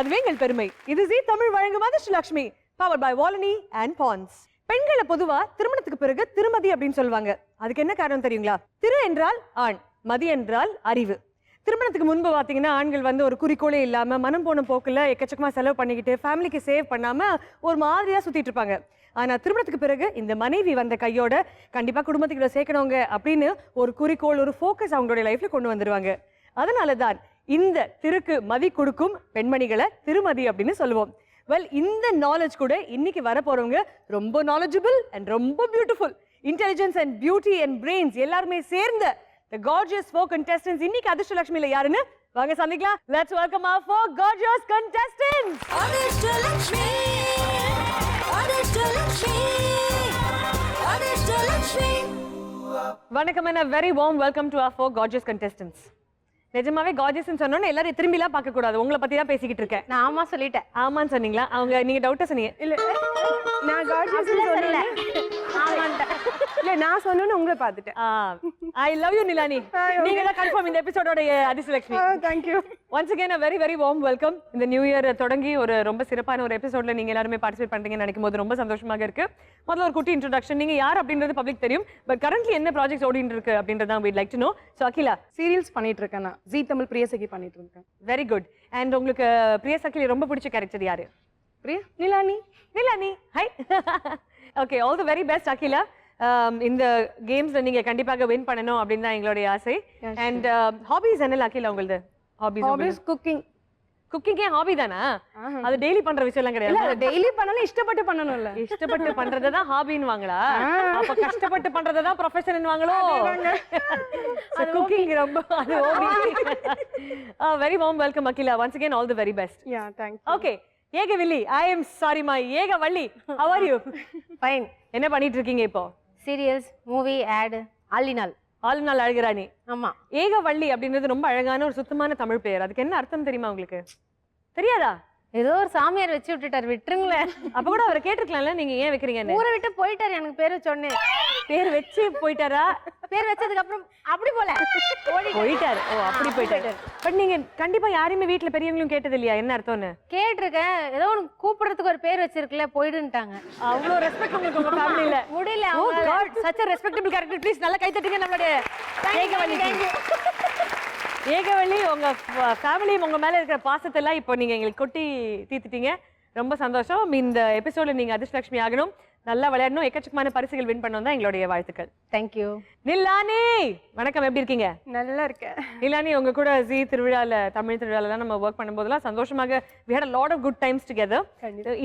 அதுவே எங்கள் பெருமை. இது ஜீ தமிழ் வழங்கும் அதிர்ஷ்டலட்சுமி பவர்ட் பை வாலனி அண்ட் பான்ஸ். பெண்களை பொதுவா திருமணத்துக்கு பிறகு திருமதி அப்படின்னு சொல்லுவாங்க. அதுக்கு என்ன காரணம் தெரியுங்களா? திரு என்றால் ஆண், மதி என்றால் அறிவு. திருமணத்துக்கு முன்பு பாத்தீங்கன்னா ஆண்கள் வந்து ஒரு குறிக்கோளே இல்லாம மனம் போன போக்குல எக்கச்சக்கமா செலவு பண்ணிக்கிட்டு ஃபேமிலிக்கு சேவ் பண்ணாம ஒரு மாதிரியா சுத்திட்டு இருப்பாங்க. ஆனா திருமணத்துக்கு பிறகு இந்த மனைவி வந்த கையோட கண்டிப்பா குடும்பத்துக்குள்ள சேர்க்கணுங்க அப்படின்னு ஒரு குறிக்கோள், ஒரு ஃபோக்கஸ் அவங்களுடைய லைஃப்ல கொண்டு வந்துருவாங்க. அதனாலதான் இந்த திருக்கு மதி கொடுக்கும் பெண்மணிகளை திருமதி அப்படின்னு சொல்லுவோம். வெல், இந்த நாலேஜ் கூட இன்னைக்கு வர போறவங்க ரொம்ப நாலேஜபிள் அண்ட் ரொம்ப beautiful. Intelligence and beauty and brains எல்லாருமே சேர்ந்த the gorgeous four contestants. இன்னைக்கு அதிர்ஷ்டலட்சுமியில யாருன்னு வாங்க சந்திக்கலாம். Let's welcome our four gorgeous contestants. Adhirshtalakshmi, Adhirshtalakshmi, Adhirshtalakshmi. வணக்கம் and a very warm welcome to our four gorgeous contestants. நிஜமாவே கார்ஜியஸ்னு சொன்னோன்னு எல்லாரும் திரும்பிலாம் பார்க்க கூடாது. உங்களை பத்தி தான் பேசிக்கிட்டு இருக்கேன். நான் ஆமா சொல்லிட்டேன். ஆமான்னு சொன்னீங்களா? அவங்க நீங்க டவுட்டா சொன்னீங்க. இல்ல நான் கார்ஜியஸ் சொல்லல. ஆமான்ட்டேன். இல்ல நான் சொன்னேன்னு உங்களை பார்த்துட்டேன். I love you Nilani. நீங்க தான் கன்ஃபார்ம் இந்த எபிசோடோட Adhirshtalakshmi. Thank you. Once again a very very warm welcome. இந்த நியூ இயர் தொடங்கி ஒரு ரொம்ப சிறப்பான ஒரு எபிசோட்ல நீங்க எல்லாரும் பார்ட்டிசிபேட் பண்றீங்கன்னு நினைக்கும் போது ரொம்ப சந்தோஷமாக இருக்கு. முதல்ல ஒரு குட்டி இன்ட்ரோடக்ஷன். நீங்க யார் அப்படின்றது பப்ளிக் தெரியும். பட் கரண்ட்லி என்ன ப்ராஜெக்ட்ஸ் ஓடிட்டு இருக்கு அப்படின்றத we'd like to know. So Akila, serials பண்ணிட்டு இருக்கேன். நான் ஜீ தமிழ் பிரியசகி பண்ணிட்டு இருக்கேன். Very good. அண்ட் உங்களுக்கு பிரியசகில ரொம்ப பிடிச்ச கேரக்டர் யாரு? Priya Nilani. Nilani, high. Okay, all the very best Akila. இந்த கேம்ஸ்ல நீங்க கண்டிப்பாக வின் பண்ணணும் அப்படின்னு தான் எங்களுடைய ஆசை. அண்ட் ஹாபிஸ் என்ன அகிலா உங்களுது? ஹாபிஸ் குக்கிங். குக்கிங்கே ஹாபி தானா? அது டெய்லி பண்ற விஷயம் எல்லாம் கிடையாது. இல்ல டெய்லி பண்ணாலும் இஷ்டப்பட்டு பண்ணணும்ல. இஷ்டப்பட்டு பண்றத தான் ஹாபின்னு வாங்களா? அப்ப கஷ்டப்பட்டு பண்றத தான் ப்ரொஃபஷன் வாங்களோ? குக்கிங் ரொம்ப அது hobby. Very warm welcome Akila. once again all the very best. Yeah, thank you. Okay, Ekavalli, I am sorry my Ekavalli, how are you? Fine. என்ன பண்ணிட்டு இருக்கீங்க இப்போ? சீரியல்ஸ், மூவி, ஆட், ஆலினால். ஆல் நாள் அழகுராணி. ஆமா. ஏகவல்லி அப்படின்றது ரொம்ப அழகான ஒரு சுத்தமான தமிழ் பெயர். அதுக்கு என்ன அர்த்தம் தெரியுமா உங்களுக்கு? தெரியாதா? ஏதோ ஒரு சாமியார் வச்சு விட்டுட்டார், விட்டுருங்களேன். அப்ப கூட அவரை கேட்டிருக்கலாம்ல, நீங்க ஏன் வைக்கிறீங்கன்னு. ஊரை விட்டு போயிட்டாரு. எனக்கு பேர் சொன்னேன். பேர் வச்சு போயிட்டாரா? பேர் வச்சதுக்கு அப்புறம் அப்படி போல போயிட்டாரு. ஓ, அப்படி போயிட்டாரு. பட் நீங்க கண்டிப்பா யாரையுமே வீட்டுல பெரியவங்களும் கேட்டது இல்லையா என்ன அர்த்தம்னு? கேட்டிருக்கேன். ஏதோ ஒன்று கூப்பிடுறதுக்கு ஒரு பேர் வச்சிருக்குல்ல, போயிடுன்ட்டாங்க. அவ்வளோ ரெஸ்பெக்ட் உங்களுக்கு உங்க ஃபேமிலில முடியல. Oh God, such a respectable character. Please நல்லா கை தட்டுங்க நம்மளுடைய ஏகவல்லி. ஏகவல்லி, உங்க ஃபேமிலி உங்க மேல இருக்கிற பாசத்தை எல்லாம் இப்போ நீங்க எங்களுக்கு கொட்டி தீர்த்துட்டீங்க. ரொம்ப சந்தோஷம். இந்த எபிசோட்ல நீங்க அதிர்ஷ்டலட்சுமி ஆகணும், நல்லா விளையாடணும், எக்கச்சக்கமான பரிசுகள் வின் பண்ணணும் தான் எங்களுடைய வாழ்த்துக்கள். தேங்க்யூ. நிலானி, வணக்கம். எப்படி இருக்கீங்க? நல்லா இருக்கேன். நிலானி, உங்க கூட ஜீ திருவிழால, தமிழ் திருவிழாலாம் நம்ம ஒர்க் பண்ணும்போதெல்லாம் சந்தோஷமாக we had a lot of good times together.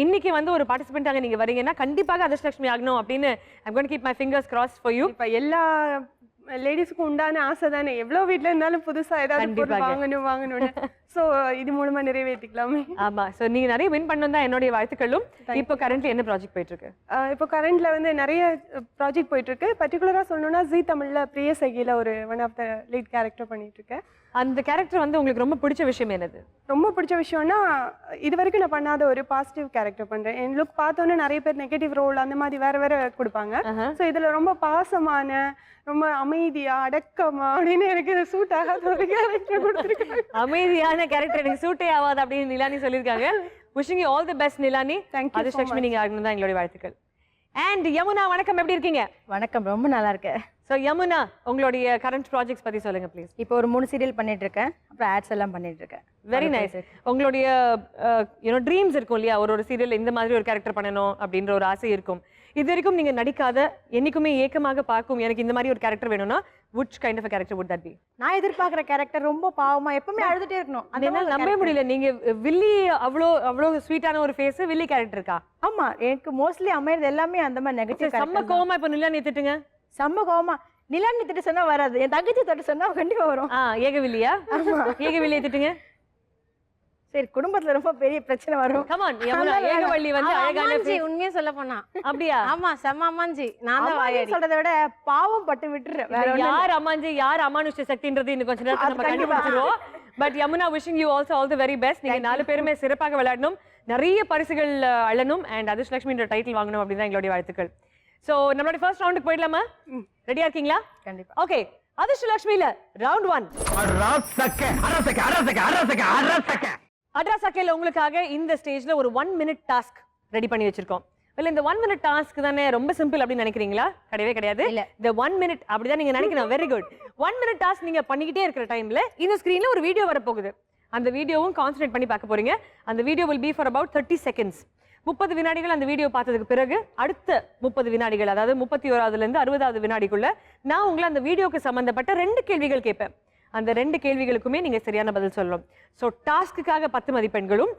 இன்னைக்கு வந்து ஒரு பார்ட்டிசிபென்ட்டாக நீங்க வரீங்கன்னா கண்டிப்பாக அதிர்ஷ்டலட்சுமி ஆகணும் அப்படின்னு I'm going to keep my fingers crossed for you. இப்ப எல்லா லேடிஸ்க்கு உண்டான ஆசை தானே, எவ்வளவு வீட்ல இருந்தாலும் புதுசா ஏதாவது பொருள் வாங்கணும்னு. சோ இது மூலமா நிறைவேற்றிக்கலாமே. ஆமா, சோ நீங்க நிறைய வின் பண்ணணும் தான் என்னுடைய வாழ்த்துக்களும். இப்போ கரண்ட்லி என்ன ப்ராஜெக்ட் போயிட்டு இருக்கு? இப்போ கரண்ட்ல வந்து நிறைய ப்ராஜெக்ட் போயிட்டு இருக்கு. பர்டிகுலரா சொல்லணும்னா ஜீ தமிழ்ல பிரியசகில ஒரு one of the lead character பண்ணிட்டு இருக்கேன். அந்த கேரக்டர் வந்து உங்களுக்கு ரொம்ப பிடிச்ச விஷயம் என்னது? ரொம்ப பிடிச்ச விஷயம்னா இது வரைக்கும் நான் பண்ணாத ஒரு பாசிட்டிவ் கேரக்டர் பண்றேன். என் லுக் பார்த்தோன்னே நிறைய பேர் நெகட்டிவ் ரோல் அந்த மாதிரி வேற வேற கொடுப்பாங்க. ஸோ இதுல ரொம்ப பாசமான, ரொம்ப அமைதியா, அடக்கமா அப்படின்னு எனக்கு சூட் ஆகாத ஒரு கேரக்டர் கொடுத்துருக்காங்க. அமைதியான கேரக்டர் எனக்கு சூட்டே ஆகாது அப்படின்னு நிலானி சொல்லியிருக்காங்க. Wishing you all the best Nilani. Adhirshtalakshmi நீங்க ஆகணும் தான் எங்களுடைய வாழ்த்துக்கள். அண்ட் யமுனா, வணக்கம். எப்படி இருக்கீங்க? வணக்கம், ரொம்ப நல்லா இருக்கேன். ஸோ யமுனா, உங்களுடைய கரண்ட் ப்ராஜெக்ட்ஸ் பத்தி சொல்லுங்க ப்ளீஸ். இப்போ ஒரு 3 சீரியல் பண்ணிட்டு இருக்கேன், அப்புறம் ஆட்ஸ் எல்லாம் பண்ணிட்டு இருக்கேன். Very nice. உங்களுடைய ட்ரீம்ஸ் இருக்கும் இல்லையா, ஒரு சீரியல் இந்த மாதிரி ஒரு கேரக்டர் பண்ணணும் அப்படின்ற ஒரு ஆசை இருக்கும். இது வரைக்கும் நீங்க நடிக்காத, என்னைக்குமே ஏக்கமாக பார்க்கும் எனக்கு இந்த மாதிரி ஒரு கேரக்டர் வேணும்னா which kind of a character would that be? நான் எதிர்பார்க்குற கேரக்டர் ரொம்ப பாவமா எப்பவுமே அழுதுட்டே இருக்கணும். அதனால நம்பவே முடியல. நீங்க வில்லி அவ்வளோ ஸ்வீட்டான ஒரு ஃபேஸ், வில்லி கேரக்டர் இருக்கா? ஆமா, எனக்கு மோஸ்ட்லி அமையறது எல்லாமே அந்த மாதிரி நெகட்டிவ். செம்ம கோவமா இப்போ நிலானி திட்டுங்க. செம்ம கோவமா நிலானி திட்டு சொன்னா வராது, என் தங்கச்சி தொட்டு சொன்னா கண்டிப்பா வரும். ஏகவில்லியா? ஏகவில்லியை திட்டுங்க. சரி, குடும்பத்துல ரொம்ப பெரிய பிரச்சனை வரும். கம் ஆன் யமுனா, ஏகவல்லி வந்து அழகான ஃபேஸ். உண்மையே சொல்ல போனா அப்படியா? ஆமா, செம்ம அம்மாஞ்சி. நான் தான் வாயாடி சொல்றதை விட பாவம் பட்டு விட்டுறேன். யார் அம்மாஞ்சி யார் அமானுஷ்ய சக்தின்றது இன்னும் கொஞ்ச நேரத்துல நம்ம கண்டுபிடிச்சிருவோம். But Yamuna, wishing you also all the very best. நீங்க 4 பேருமே சிறப்பாக விளையாடணும், நிறைய பரிசுகள் அள்ளணும், அண்ட் அதிர்ஷ்டலட்சுமின்ற டைட்டில் வாங்கணும் அப்படின்னு எங்களுடைய வாழ்த்துக்கள். சோ நம்மளுடைய ஃபர்ஸ்ட் ரவுண்டுக்கு போயிடலாமா? ரெடியா இருக்கீங்களா? கண்டிப்பா. Okay, அதிர்ஷ்டலட்சுமியில round 1. அட்ராசாக்கேல உங்களுக்காக இந்த ஸ்டேஜ்ல ஒரு 1 minute டாஸ்க் ரெடி பண்ணி வச்சிருக்கோம். இல்ல இந்த 1 minute டாஸ்க் தானே ரொம்ப சிம்பிள் அப்படின்னு நினைக்கிறீங்களா? கிடையவே கிடையாது. இந்த 1 minute அப்படிதான் நீங்க நினைக்கணும். Very good. 1 minute டாஸ்க் நீங்க பண்ணிக்கிட்டே இருக்கிற டைம்ல இந்த ஸ்கிரீன்ல ஒரு வீடியோ வரப்போகுது. அந்த வீடியோவும் கான்சென்ட்ரேட் பண்ணி பார்க்க போறீங்க. அந்த video will be for about 30 seconds. 30 வினாடிகள் அந்த வீடியோ பார்த்ததுக்கு பிறகு அடுத்த 30 வினாடிகள், அதாவது 31ல இருந்து 60வது வினாடிக்குள்ள நான் உங்களை அந்த வீடியோக்கு சம்பந்தப்பட்ட 2 கேள்விகள் கேட்பேன். அந்த 2 கேள்விகளுக்குமே நீங்க சரியான பதில் சொல்லணும். ஸோ டாஸ்க்குக்காக 10 மதிப்பெண்களும்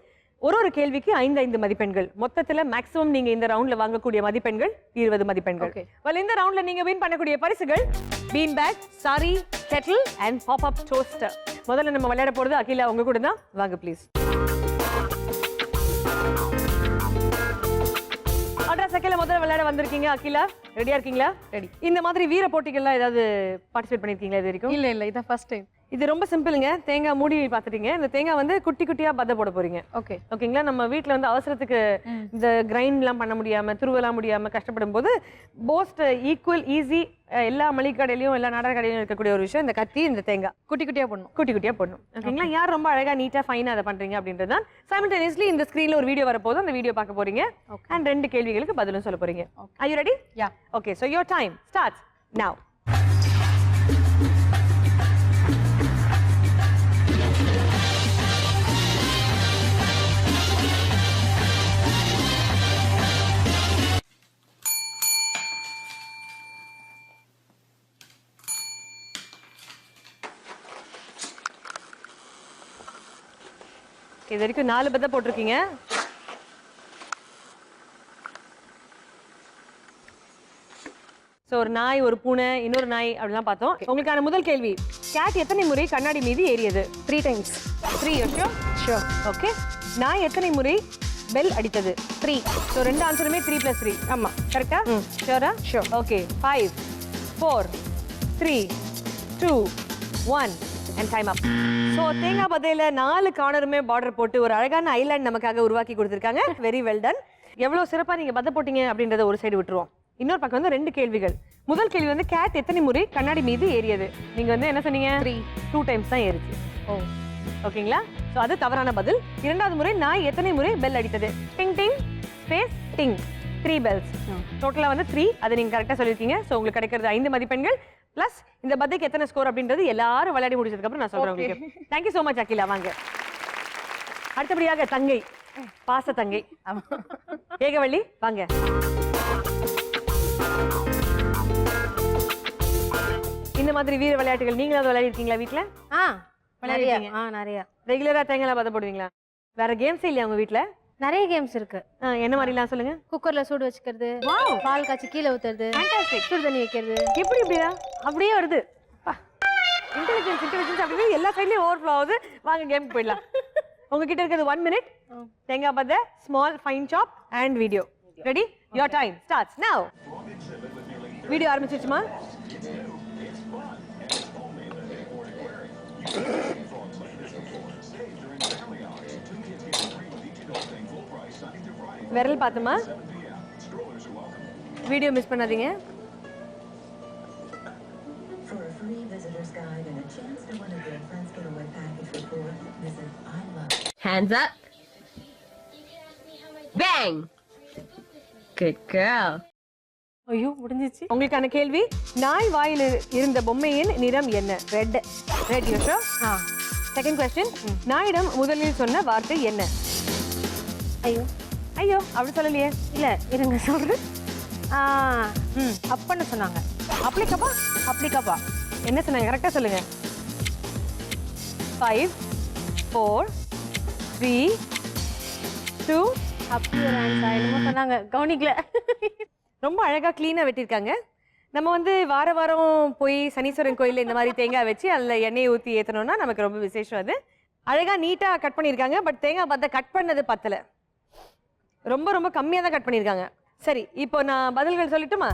ஒரு கேள்விக்கு 5 மதிப்பெண்கள். மொத்தத்துல மேக்ஸிமம் நீங்க இந்த ரவுண்ட்ல வாங்கக்கூடிய மதிப்பெண்கள் 20 மதிப்பெண்கள். இந்த ரவுண்ட்ல நீங்க வின் பண்ணக்கூடிய பரிசுகள் bean bag, sorry, kettle and pop up toaster. முதல்ல நம்ம விளையாட போறது அகிலா உங்க கூட தான். வாங்க ப்ளீஸ். அட்ராசாக்கேல முதல்ல விளையாட வந்திருக்கீங்க. அகிலா ரெடியா இருக்கீங்களா? ரெடி. இந்த மாதிரி வீர போட்டிகள்லாம் ஏதாவது பார்ட்டிசிபேட் பண்ணிருக்கீங்களா இது வரைக்கும்? இல்ல இதான் ஃபர்ஸ்ட் டைம். இது ரொம்ப சிம்பிளுங்க. தேங்காய் மூடி பார்த்துட்டீங்க. இந்த தேங்காய் வந்து குட்டி குட்டியா பத போட போறீங்க. ஓகேங்களா? நம்ம வீட்ல வந்து அவசரத்துக்கு இந்த கிரைண்ட்லாம் பண்ண முடியாம, துருவலாம் முடியாம கஷ்டப்படும் போது மோஸ்ட் ஈக்குவல் ஈஸி எல்லா மளிகை கடையிலையும் எல்லா நாடக கடையிலும் இருக்கக்கூடிய ஒரு விஷயம் இந்த கத்தி, இந்த தேங்காய் குட்டி குட்டியா போடணும். ஓகேங்களா? யார் ரொம்ப அழகா நீட்டா ஃபைனா அதை பண்றீங்க அப்படின்றது தான். சைமல்டேனியஸ்லி இந்த ஸ்கிரீன்ல ஒரு வீடியோ வரப்போகுது. அந்த வீடியோ பார்க்க போறீங்க அண்ட் 2 கேள்விகளுக்கு பதிலும் சொல்ல போறீங்க. Are you ready? Yeah. Okay, so your time starts now. இது வரைக்கும் 4 பத போட்டிருக்கீங்க. ஸோ ஒரு நாய், ஒரு பூனை, இன்னொரு நாய் அப்படிலாம் பார்த்தோம். உங்களுக்கான முதல் கேள்வி, கேட் எத்தனை முறை கண்ணாடி மீது ஏறியது? 3 times. 3 ஷூர். ஓகே. நாய் எத்தனை முறை பெல் அடித்தது? 3. ஸோ 2 ஆன்சருமே 3 + 3. ஆமா, கரெக்டா? ஷூரா? Sure. Okay. 5 4 3 2 1 and time up. So தேங்காய் பதையில 4 கார்னருமே பார்டர் போட்டு ஒரு அழகான ஐலாண்ட் நமக்காக உருவாக்கி கொடுத்துருக்காங்க. Very well ton. எவ்வளவு சிறப்பா நீங்க பதை போட்டீங்க அப்படின்றத ஒரு சைடு விட்டுருவோம். இன்னொரு பக்கம் வந்து 2 கேள்விகள். முதல் கேள்வி வந்து கேட் எத்தனை முறை கண்ணாடி மீது ஏறியது? நீங்க வந்து என்ன சொன்னீங்க? 2 டைம்ஸ் தான் ஏறிச்சு. ஓகேங்களா? ஸோ அது தவறான பதில். 2வது முறை நாய் எத்தனை முறை பெல் அடித்தது? டிங் டிங் ஸ்பேஸ் டிங். 3 bells. டோட்டலா வந்து 3. அதை நீங்க கரெக்டா சொல்லிருக்கீங்க. ஸோ உங்களுக்கு கிடைக்கிறது 5 மதிப்பெண்கள் பிளஸ் இந்த பதைக்கு எத்தனை ஸ்கோர் அப்படின்றது எல்லாரும் விளையாடி முடிச்சதுக்கு அப்புறம் நான் சொல்றேன் உங்களுக்கு. Thank you so much Akila. வாங்க. அடுத்தபடியாக தங்கை, பாச தங்கை ஏகவள்ளி வாங்க. இந்த மாதிரி வீர விளையாட்டுகள் நீங்களும் விளையாடி இருக்கீங்களா வீட்ல? நிறைய. ரெகுலரா தேங்காய் பத போடுவீங்களா? வேற கேம்ஸ் இல்லையா உங்க வீட்ல? நிறைய கேம்ஸ் இருக்கு. என்ன மாதிரிலாம் சொல்லுங்க. குக்கர்ல சூடு வச்சுக்கிறது, பால் காய்ச்சி கீழே ஊத்துறது, சுடு தண்ணி வைக்கிறது. எப்படியா அப்படியே வருது. இன்டெலிஜென்ஸ் அப்படியே எல்லா சைட்லயும் ஓவர்ஃப்ளோ ஆகுது. வாங்க கேம் போயிடலாம். உங்ககிட்ட இருக்கிறது 1 minute, தேங்காய் பத, small fine chop and video. Ready? Your time starts now. Video ஆரம்பிச்சிருச்சுமா? விரல் பார்த்துமா? வீடியோ மிஸ் பண்ணாதீங்க. Hands up. Bang. Good girl. ஐயோ முடிஞ்சிச்சு. உங்களுக்கான கேள்வி, நாய் வாயில் இருந்த பொம்மையின் நிறம் என்ன? Red. Red you sure? Second question, நாயிடம் முதலில் சொன்ன வார்த்தை என்ன? ஐயோ அப்படி சொல்லலையே. இல்ல இருங்க சொல்றேன். அப்பன்னு சொன்னாங்க. அப்ளிகப்பா. என்ன சொன்னாங்க? கரெக்டா சொல்லுங்க. 5 4 3 2 அப்படி ஒரு ஆன்சர் என்னமோ சொன்னாங்க, கவனிக்கல. ரொம்ப அழகா கிளீனா வெட்டியிருக்காங்க. நம்ம வந்து வாரம் போய் சனீஸ்வரன் கோயில்ல இந்த மாதிரி தேங்காய் வச்சு அதில் எண்ணெயை ஊற்றி ஏற்றணும்னா நமக்கு ரொம்ப விசேஷம். அது அழகா நீட்டா கட் பண்ணியிருக்காங்க. பட் தேங்காய் பார்த்தா கட் பண்ணது பத்தல, ரொம்ப கம்மியாக தான் கட் பண்ணியிருக்காங்க. சரி, இப்போ நான் பதில்கள் சொல்லட்டுமா?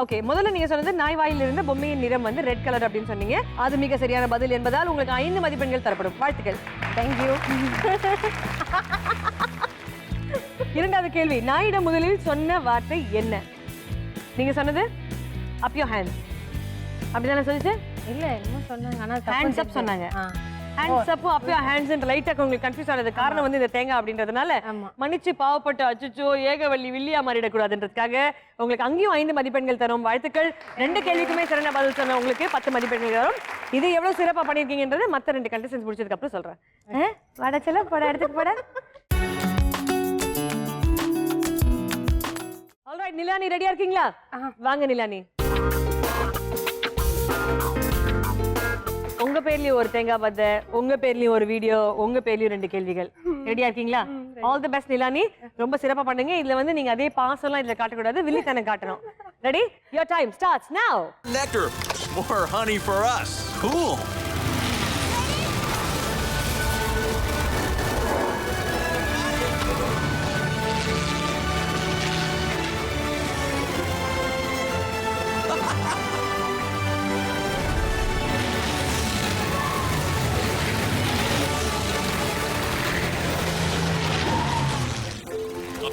ஓகே. முதல்ல நீங்க சொன்னது நாய் வாயில் இருந்த பொம்மையின் நிறம் வந்து ரெட் கலர் அப்படின்னு சொன்னீங்க. அது மிக சரியான பதில் என்பதால் உங்களுக்கு 5 மதிப்பெண்கள் தரப்படும். வாழ்த்துக்கள். தேங்க்யூ. இரண்டாவது கேள்வி, நாயிடம் முதலில் சொன்ன வார்த்தை என்ன? நீங்க சொன்னது அப் யோர் ஹேண்ட்ஸ் அப்படிதானே சொல்லிச்சு? இல்ல என்னமோ சொன்னாங்க, ஆனா ஹேண்ட்ஸ் அப் சொன்னாங்க. Hands up up your hands and லைட்டா உங்களுக்கு கன்ஃபியூஸ் ஆனது காரணம் வந்து இந்த தேங்காய் அப்படின்றதுனால மன்னிச்சு பாவப்பட்டு அச்சுச்சோ ஏகவள்ளி வில்லியா மாறிடக்கூடாதுன்றதுக்காக உங்களுக்கு அங்கேயும் 5 மதிப்பெண்கள் தரும். வாழ்த்துக்கள். 2 கேள்விக்குமே சரியான பதில் சொன்ன உங்களுக்கு 10 மதிப்பெண்கள் தரும். இது எவ்வளவு சிறப்பா பண்ணிருக்கீங்கன்றது மத்த 2 கண்டஸ்டன்ஸ் முடிச்சதுக்கு அப்புறம் சொல்றேன். வட செல்ல போட எடுத்துக்கு போட. ஆல்ரைட் நிலானி ரெடியா இருக்கீங்களா? வாங்க நிலானி. உங்க பேர்லயும் ஒரு தேங்காய் பத்தை, உங்க பேர்லயும் ஒரு வீடியோ, உங்க பேர்லயும் 2 கேள்விகள். ரெடியா இருக்கீங்களா? All the best Nilani. ரொம்ப சிறப்பா பண்ணுங்க. இதுல வந்து நீங்க அதே பாசம்லாம் இதுல காட்டக்கூடாது, வில்லித்தனை காட்டணும். Ready? Your time starts now. Nectar. More honey for us. Cool.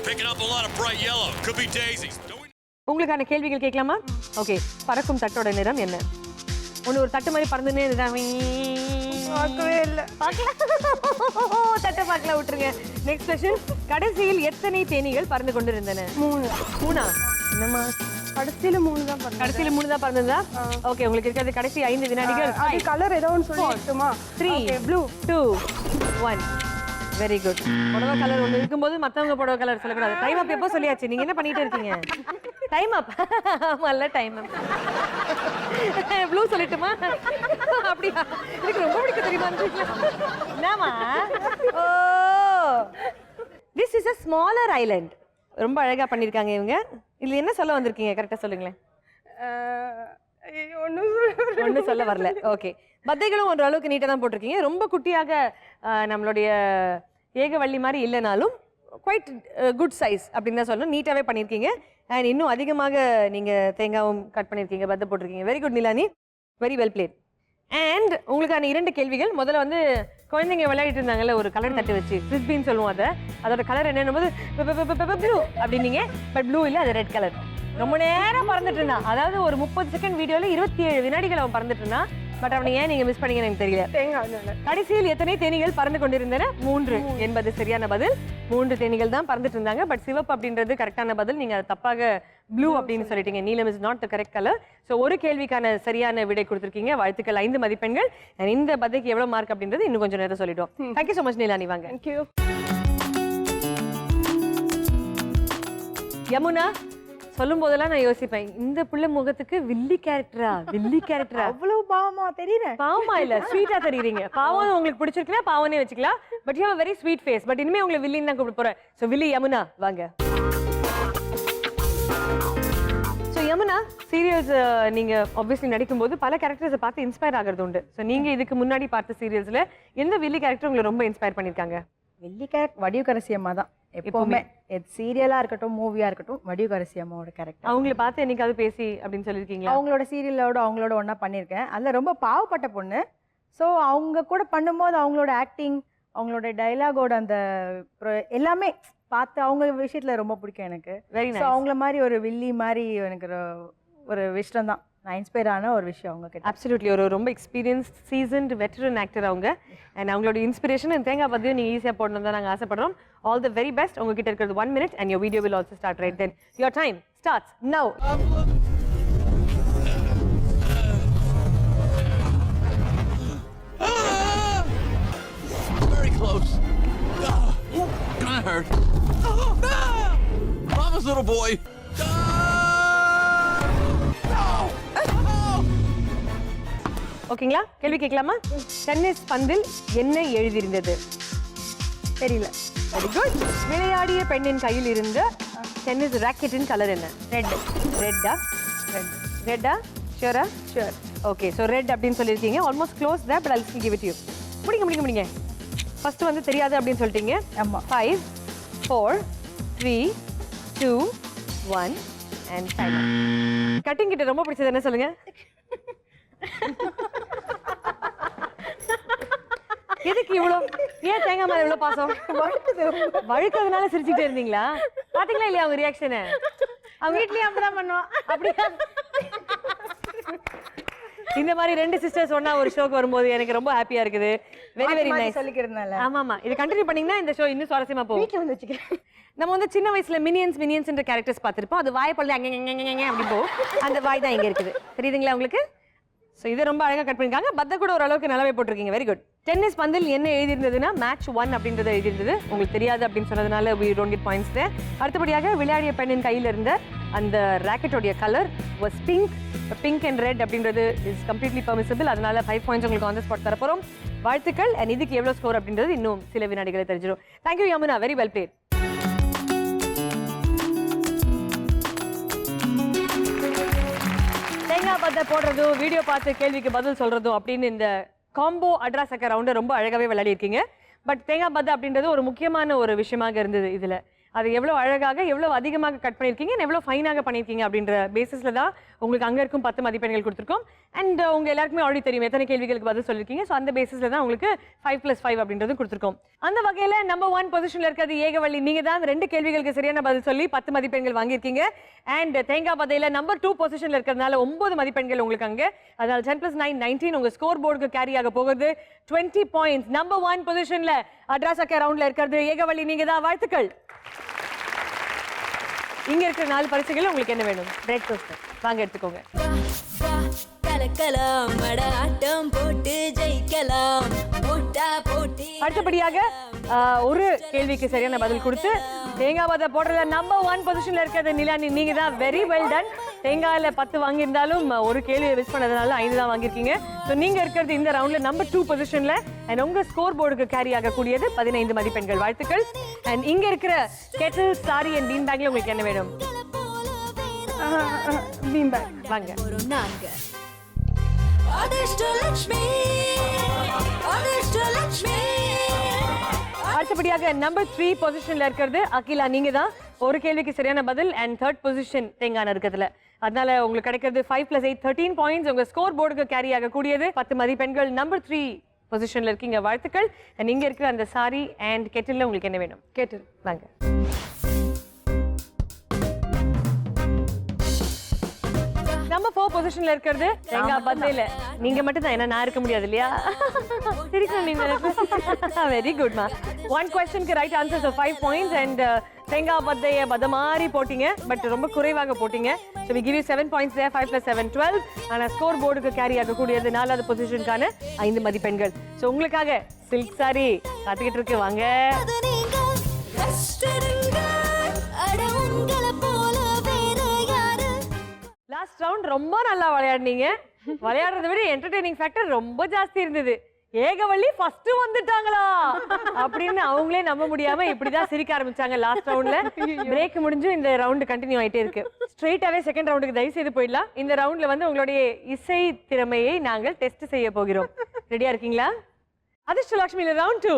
Picking up a lot of bright yellow. Could be daisies. உங்களுக்கான கேள்விகள் கேட்கலாமா? ஓகே. பறக்கும் தட்டோட நிறம் என்ன? ஒரு தட்டு மாதிரி பறந்துனே பார்க்கவே இல்ல. தட்டை பார்க்கல, விட்டுருங்க. Next question. கடைசியில் எத்தனை தேனீகள் பறந்து கொண்டிருந்தன? 3. என்னமா? கடைசியில 3 தான் பண்ணேன். கடைசியில 3 தான் பறந்ததா? ஓகே, உங்களுக்கு இருக்கிறது கடைசி 5 வினாடிகள். அது கலர் ஏதோ ஒன்னு சொல்லிட்டுமா? 3 ப்ளூ 2 1. Very good. புடவை கலர் ஒன்று இருக்கும்போது மற்றவங்க புடவை கலர் சொல்லக்கூடாது. டைம் அப் எப்போ சொல்லியாச்சு? நீங்க என்ன பண்ணிட்டு இருக்கீங்க? Time up. ஆமாம்ல, டைம் அப். ப்ளூ சொல்லட்டுமா? அப்படியா? எனக்கு ரொம்ப பிடிக்க தெரியுமா? என்னமா? Oh, this is a smaller island. ரொம்ப அழகா பண்ணிருக்காங்க இவங்க. இதுல என்ன சொல்ல வந்திருக்கீங்க? கரெக்டா சொல்லுங்களேன். ஒன்றும் சொல்ல வரல. ஓகே. பத்தைகளும் ஒரு அளவுக்கு நீட்டாக தான் போட்டிருக்கீங்க. ரொம்ப குட்டியாக நம்மளுடைய ஏகவள்ளி மாதிரி இல்லைனாலும் குவைட் குட் சைஸ் அப்படின்னு தான் சொல்லணும். நீட்டாகவே பண்ணியிருக்கீங்க. அண்ட் இன்னும் அதிகமாக நீங்கள் தேங்காவும் கட் பண்ணியிருக்கீங்க, பத்தை போட்டிருக்கீங்க. Very good Nilani, very well plate. And உங்களுக்கான 2 கேள்விகள். முதல்ல வந்து குழந்தைங்க விளையாடிட்டு இருந்தாங்கல்ல ஒரு கலர் தட்டு வச்சு, ஃபிஸ்பின்னு சொல்லுவோம் அதை. அதோட கலர் என்னன்னும் போது ப்ளூ அப்படின்னீங்க. பட் ப்ளூ இல்லை, அது ரெட் கலர். ரொம்ப நேரம் பறந்துட்டு இருந்தான். அதாவது ஒரு 30 செகண்ட் வீடியோல 27 வினாடிகள் அவன் பறந்துட்டு இருந்தான். பட் அவனை ஏன் நீங்க மிஸ் பண்ணீங்கன்னு எனக்கு தெரியல. கடைசியில் எத்தனை தேனீகள் பறந்து கொண்டிருந்தன? 3 என்பது சரியான பதில். 3 தேனீகள் தான் பறந்துட்டு இருந்தாங்க. பட் சிவப்பு அப்படின்றது கரெக்டான பதில். நீங்க தப்பாக ப்ளூ அப்படின்னு சொல்லிட்டீங்க. நீலம் is not the correct colour. So ஒரு கேள்விக்கான சரியான விடை கொடுத்துருக்கீங்க. வாழ்த்துக்கள், 5 மதிப்பெண்கள். இந்த பதைக்கு எவ்வளவு மார்க் அப்படின்றது இன்னும் கொஞ்சம் நேரம் சொல்லிடுவோம். Thank you so much Neelani. வாங்க. தேங்க்யூ. யமுனா, சொல்லும் போதெல்லாம் நான் யோசிப்பேன், இந்த புள்ள முகத்துக்கு வில்லி கேரக்டரா? அவ்வளவு பாவமா தெரியல. பாவமா இல்ல, ஸ்வீட்டா தெரியுறீங்க. பாவம் உங்களுக்கு பிடிச்சிருக்கா, பாவனே வச்சுக்கலாம். But you have very sweet face. But இனிமே உங்களை வில்லின்னு தான் கூப்பிட போறேன். ஸோ வில்லி யமுனா, வாங்க. ஸோ யமுனா, சீரியல்ஸ் நீங்க ஆப்வியஸ்லி நடிக்கும்போது பல கேரக்டர்ஸை பார்த்து இன்ஸ்பயர் ஆகிறது உண்டு. ஸோ நீங்க இதுக்கு முன்னாடி பார்த்த சீரியல்ஸ்ல எந்த வில்லி கேரக்டர் உங்களை ரொம்ப இன்ஸ்பயர் பண்ணிருக்காங்க? வெள்ளி கேரக்டர் வடிவுக்கரசி அம்மா தான் எப்பவுமே. சீரியலா இருக்கட்டும், மூவியா இருக்கட்டும், வடிவுக்கரசி அம்மாவோட கேரக்டர். அவங்களை பார்த்து என்னைக்காவது பேசி அப்படின்னு சொல்லியிருக்கீங்களா? அவங்களோட சீரியலோட அவங்களோட ஒண்ணா பண்ணியிருக்கேன். அதில் ரொம்ப பாவப்பட்ட பொண்ணு. ஸோ அவங்க கூட பண்ணும்போது அவங்களோட ஆக்டிங், அவங்களோட டைலாகோட அந்த எல்லாமே பார்த்து அவங்க விஷயத்துல ரொம்ப பிடிக்கும் எனக்கு. Very so nice. அவங்கள மாதிரி ஒரு வில்லி மாதிரி எனக்கு ஒரு விஷயம் தான் நான் இன்ஸ்பயர் ஆன ஒரு விஷயம் அவங்க கிட்ட. அப்சல்யூட்லி. ஒரு ரொம்ப எக்ஸ்பீரியன்ஸ்ட் சீசன்ட் வெட்டரன் ஆக்டர் அவங்க. அண்ட் அவங்களோட இன்ஸ்பிரேஷன் தேங்காய் பத்தியும் நீங்க ஈஸியாக போடணும் தான் நாங்கள் ஆசைப்படுறோம். All the very best. உங்ககிட்ட இருக்கிறது 1 minute and your video will also start right then. Your time starts now. Very close. Gonna hurt. Mama's little boy. ஓகேங்களா? கேள்வி கேட்கலாமா? டென்னிஸ் பந்தில் என்ன எழுதியிருந்தது? தெரியல. Very good. விளையாடிய பெண்ணின் கையில் இருந்த டென்னிஸ் ராக்கெட்டின் கலர் என்ன? ரெட். ரெட்டா? ரெட்டா? ஷூரா? ஷூர். ஓகே. ஸோ ரெட் அப்படின்னு சொல்லியிருக்கீங்க. ஆல்மோஸ்ட் க்ளோஸ் தான், but I will give it you. முடிங்க. ஃபர்ஸ்ட் வந்து தெரியாது அப்படின்னு சொல்லிட்டீங்க. ஆமா. 5 4 3 2 1 and time. கட்டிங் கிட்ட ரொம்ப பிடிச்சது என்ன சொல்லுங்க? எதுக்கு இவ்வளோ? ஏன் தேங்காய் மேல இவ்வளோ பாசம்? வழுக்கிறதுனால சிரிச்சுட்டே இருந்தீங்களா? பாத்தீங்களா இல்லையா அவங்க ரியாக்ஷனை? அவங்க வீட்லயும் அப்படிதான் பண்ணுவான். அப்படியா? இந்த மாதிரி 2 சிஸ்டர்ஸ் ஒண்ணா ஒரு ஷோக்கு வரும்போது எனக்கு ரொம்ப ஹாப்பியா இருக்குது. Very very nice. சொல்லிக்கிறதுனால ஆமாமா, இது கண்டினியூ பண்ணீங்கன்னா இந்த ஷோ இன்னும் சுவாரஸ்யமா போகும். வீட்ல வந்து வச்சுக்கிறேன். நம்ம வந்து சின்ன வயசுல மினியன்ஸ்ன்ற கேரக்டர்ஸ் பார்த்திருப்போம். அது வாய் பல்ல அங்க அப்படி போகும். அந்த வாய் தான் இங்க இருக்குது. தெரியுதுங்களா உங்களுக்கு? ஸோ இதை ரொம்ப அழகாக கட் பண்ணிருக்காங்க. பத்த கூட ஓரளவுக்கு நல்லாவே போட்டிருக்கீங்க. Very good. டென்னிஸ் பந்தில் என்ன எழுதியிருந்ததுன்னா மேட்ச் 1 அப்படின்றத எழுதியிருந்தது. உங்களுக்கு தெரியாது அப்படின்னு சொன்னதுனால we don't get points there. அடுத்தபடியாக விளையாடிய பெண்ணின் கையில் இருந்த அந்த ராக்கெட்டோடைய colour was pink and red அப்படின்றது இஸ் கம்ப்ளீட்லி பெர்மிசிபிள். அதனால 5 பாயிண்ட்ஸ் உங்களுக்கு ஆன் த ஸ்பாட் தர போகிறோம். வாழ்த்துக்கள். அண்ட் இதுக்கு எவ்வளோ ஸ்கோர் அப்படின்றது இன்னும் சில வினாடிகளை தெரிஞ்சிடும். Thank you Yamuna, very well plate. தேங்காய் பத்தை போடுறதும் வீடியோ பார்த்து கேள்விக்கு பதில் சொல்றதும் அப்படின்னு இந்த காம்போ அட்ராசக்க ரவுண்டை ரொம்ப அழகாவே விளையாடி இருக்கீங்க. பட் தேங்காய் பத்தை அப்படின்றது ஒரு முக்கியமான ஒரு விஷயமாக இருந்தது. இதுல அது எவ்வளோ அழகாக எவ்வளோ அதிகமாக கட் பண்ணியிருக்கீங்க, எவ்வளோ ஃபைனாக பண்ணியிருக்கீங்க அப்படின்ற பேசிஸில் தான் உங்களுக்கு அங்கே இருக்கும் 10 மதிப்பெண்கள் கொடுத்துருக்கோம். அண்ட் உங்கள் எல்லாருக்குமே ஆல்ரெடி தெரியும் எத்தனை கேள்விகளுக்கு பதில் சொல்லியிருக்கீங்க. ஸோ அந்த பேசிஸில் தான் உங்களுக்கு 5+5 அப்படின்றது கொடுத்துருக்கோம். அந்த வகையில் நம்பர் 1 பொசிஷனில் இருக்கிறது ஏகவள்ளி. நீங்கள் தான் 2 கேள்விகளுக்கு சரியான பதில் சொல்லி 10 மதிப்பெண்கள் வாங்கியிருக்கீங்க. அண்ட் தேங்காய் பதையில் நம்பர் 2 பொசிஷனில் இருக்கிறதுனால 9 மதிப்பெண்கள் உங்களுக்கு அங்கே. அதனால் 10+9 19 உங்கள் ஸ்கோர் போர்டுக்கு கேரி ஆக போகிறது 20 பாயிண்ட்ஸ். நம்பர் 1 பொசிஷனில் அட்ராசக்க ரவுண்டில் இருக்கிறது ஏகவள்ளி. நீங்கள் தான். வாழ்த்துக்கள். இங்க இருக்கிற 4 பரிசுகள் உங்களுக்கு என்ன வேணும்? பிரெட் டோஸ்டர் வாங்க எடுத்துக்கோங்க. அடுத்தபடியாக ஒரு கேள்விக்கு சரியான பதில் கொடுத்து தேங்காய் பத்தை போடுறதுல நம்பர் 1 பொசிஷன்ல இருக்கிறது நிலானி. நீங்க தான். Very well done. தேங்காயில 10 வாங்கியிருந்தாலும் ஒரு கேள்வியை மிஸ் பண்ணதுனால 5 தான் வாங்கியிருக்கீங்க. ஸோ நீங்க இருக்கிறது இந்த ரவுண்ட்ல நம்பர் 2 பொசிஷன்ல. அண்ட் உங்க ஸ்கோர் போர்டுக்கு கேரி ஆகக்கூடியது 15 மதிப்பெண்கள். வாழ்த்துக்கள். அண்ட் இங்க இருக்கிற கெட்டில், சாரி அண்ட் பீன் பேக்ல உங்களுக்கு என்ன வேணும்? பீன் பேக் வாங்க. அடுத்தபடியாக நம்பர் 3 பொசிஷன்ல இருக்கிறது அகிலா. நீங்க தான். ஒரு கேள்விக்கு சரியான பதில் அண்ட் 3rd பொசிஷன் தேங்காய் இருக்கிறதுல. அதனால உங்களுக்கு கிடைக்கிறது 5+8 13 பாயிண்ட்ஸ். உங்க ஸ்கோர் போர்டுக்கு கேரி ஆகக்கூடியது 10 மதிப்பெண்கள். நம்பர் 3 பொசிஷன்ல இருக்கீங்க. வாழ்த்துக்கள். அண்ட் இங்க இருக்கிற அந்த சாரி அண்ட் கெட்டில்ல உங்களுக்கு என்ன வேணும்? கேட்டில் வாங்க. நம்பர் 4 பொசிஷன்ல இருக்கிறது தேங்காய் பத்தையில. நீங்க மட்டும் தான். என்ன நான் இருக்க முடியாது இல்லையா? சிரிக்கணும் நீங்க. வெரி குட் மா. 1 கொஸ்டினுக்கு ரைட் ஆன்சர். 5 பாயிண்ட்ஸ். அண்ட் தேங்காய் பத்தைய பதமாரி போட்டீங்க. பட் ரொம்ப குறைவாக போட்டீங்க. So we give you 7 points there. 5+7 12. ஆனால் ஸ்கோர் போர்டுக்கு கேரி ஆகக்கூடியது 4வது பொசிஷனுக்கான 5 மதிப்பெண்கள். ஸோ உங்களுக்காக சில்க் சாரி காத்துக்கிட்டு இருக்கு. வாங்க. லாஸ்ட் ரவுண்ட் ரொம்ப நல்லா விளையாடுனீங்க. விளையாடுறதை விட என்டர்டெய்னிங் ஃபேக்டர் ரொம்ப ஜாஸ்தி இருந்தது. ஏகவள்ளி ஃபர்ஸ்ட் வந்துட்டாங்களா அப்படின்னு அவங்களே நம்ப முடியாம இப்படிதான் சிரிக்க ஆரம்பிச்சாங்க லாஸ்ட் ரவுண்ட்ல. பிரேக் முடிஞ்சு இந்த ரவுண்ட் கண்டினியூ ஆயிட்டே இருக்கு. ஸ்ட்ரெயிட்டாவே செகண்ட் ரவுண்டுக்கு தயவு செய்து போயிடலாம். இந்த ரவுண்ட்ல வந்து உங்களுடைய இசை திறமையை நாங்கள் டெஸ்ட் செய்ய போகிறோம். ரெடியா இருக்கீங்களா? அதிர்ஷ்டலட்சுமி ரவுண்ட் 2.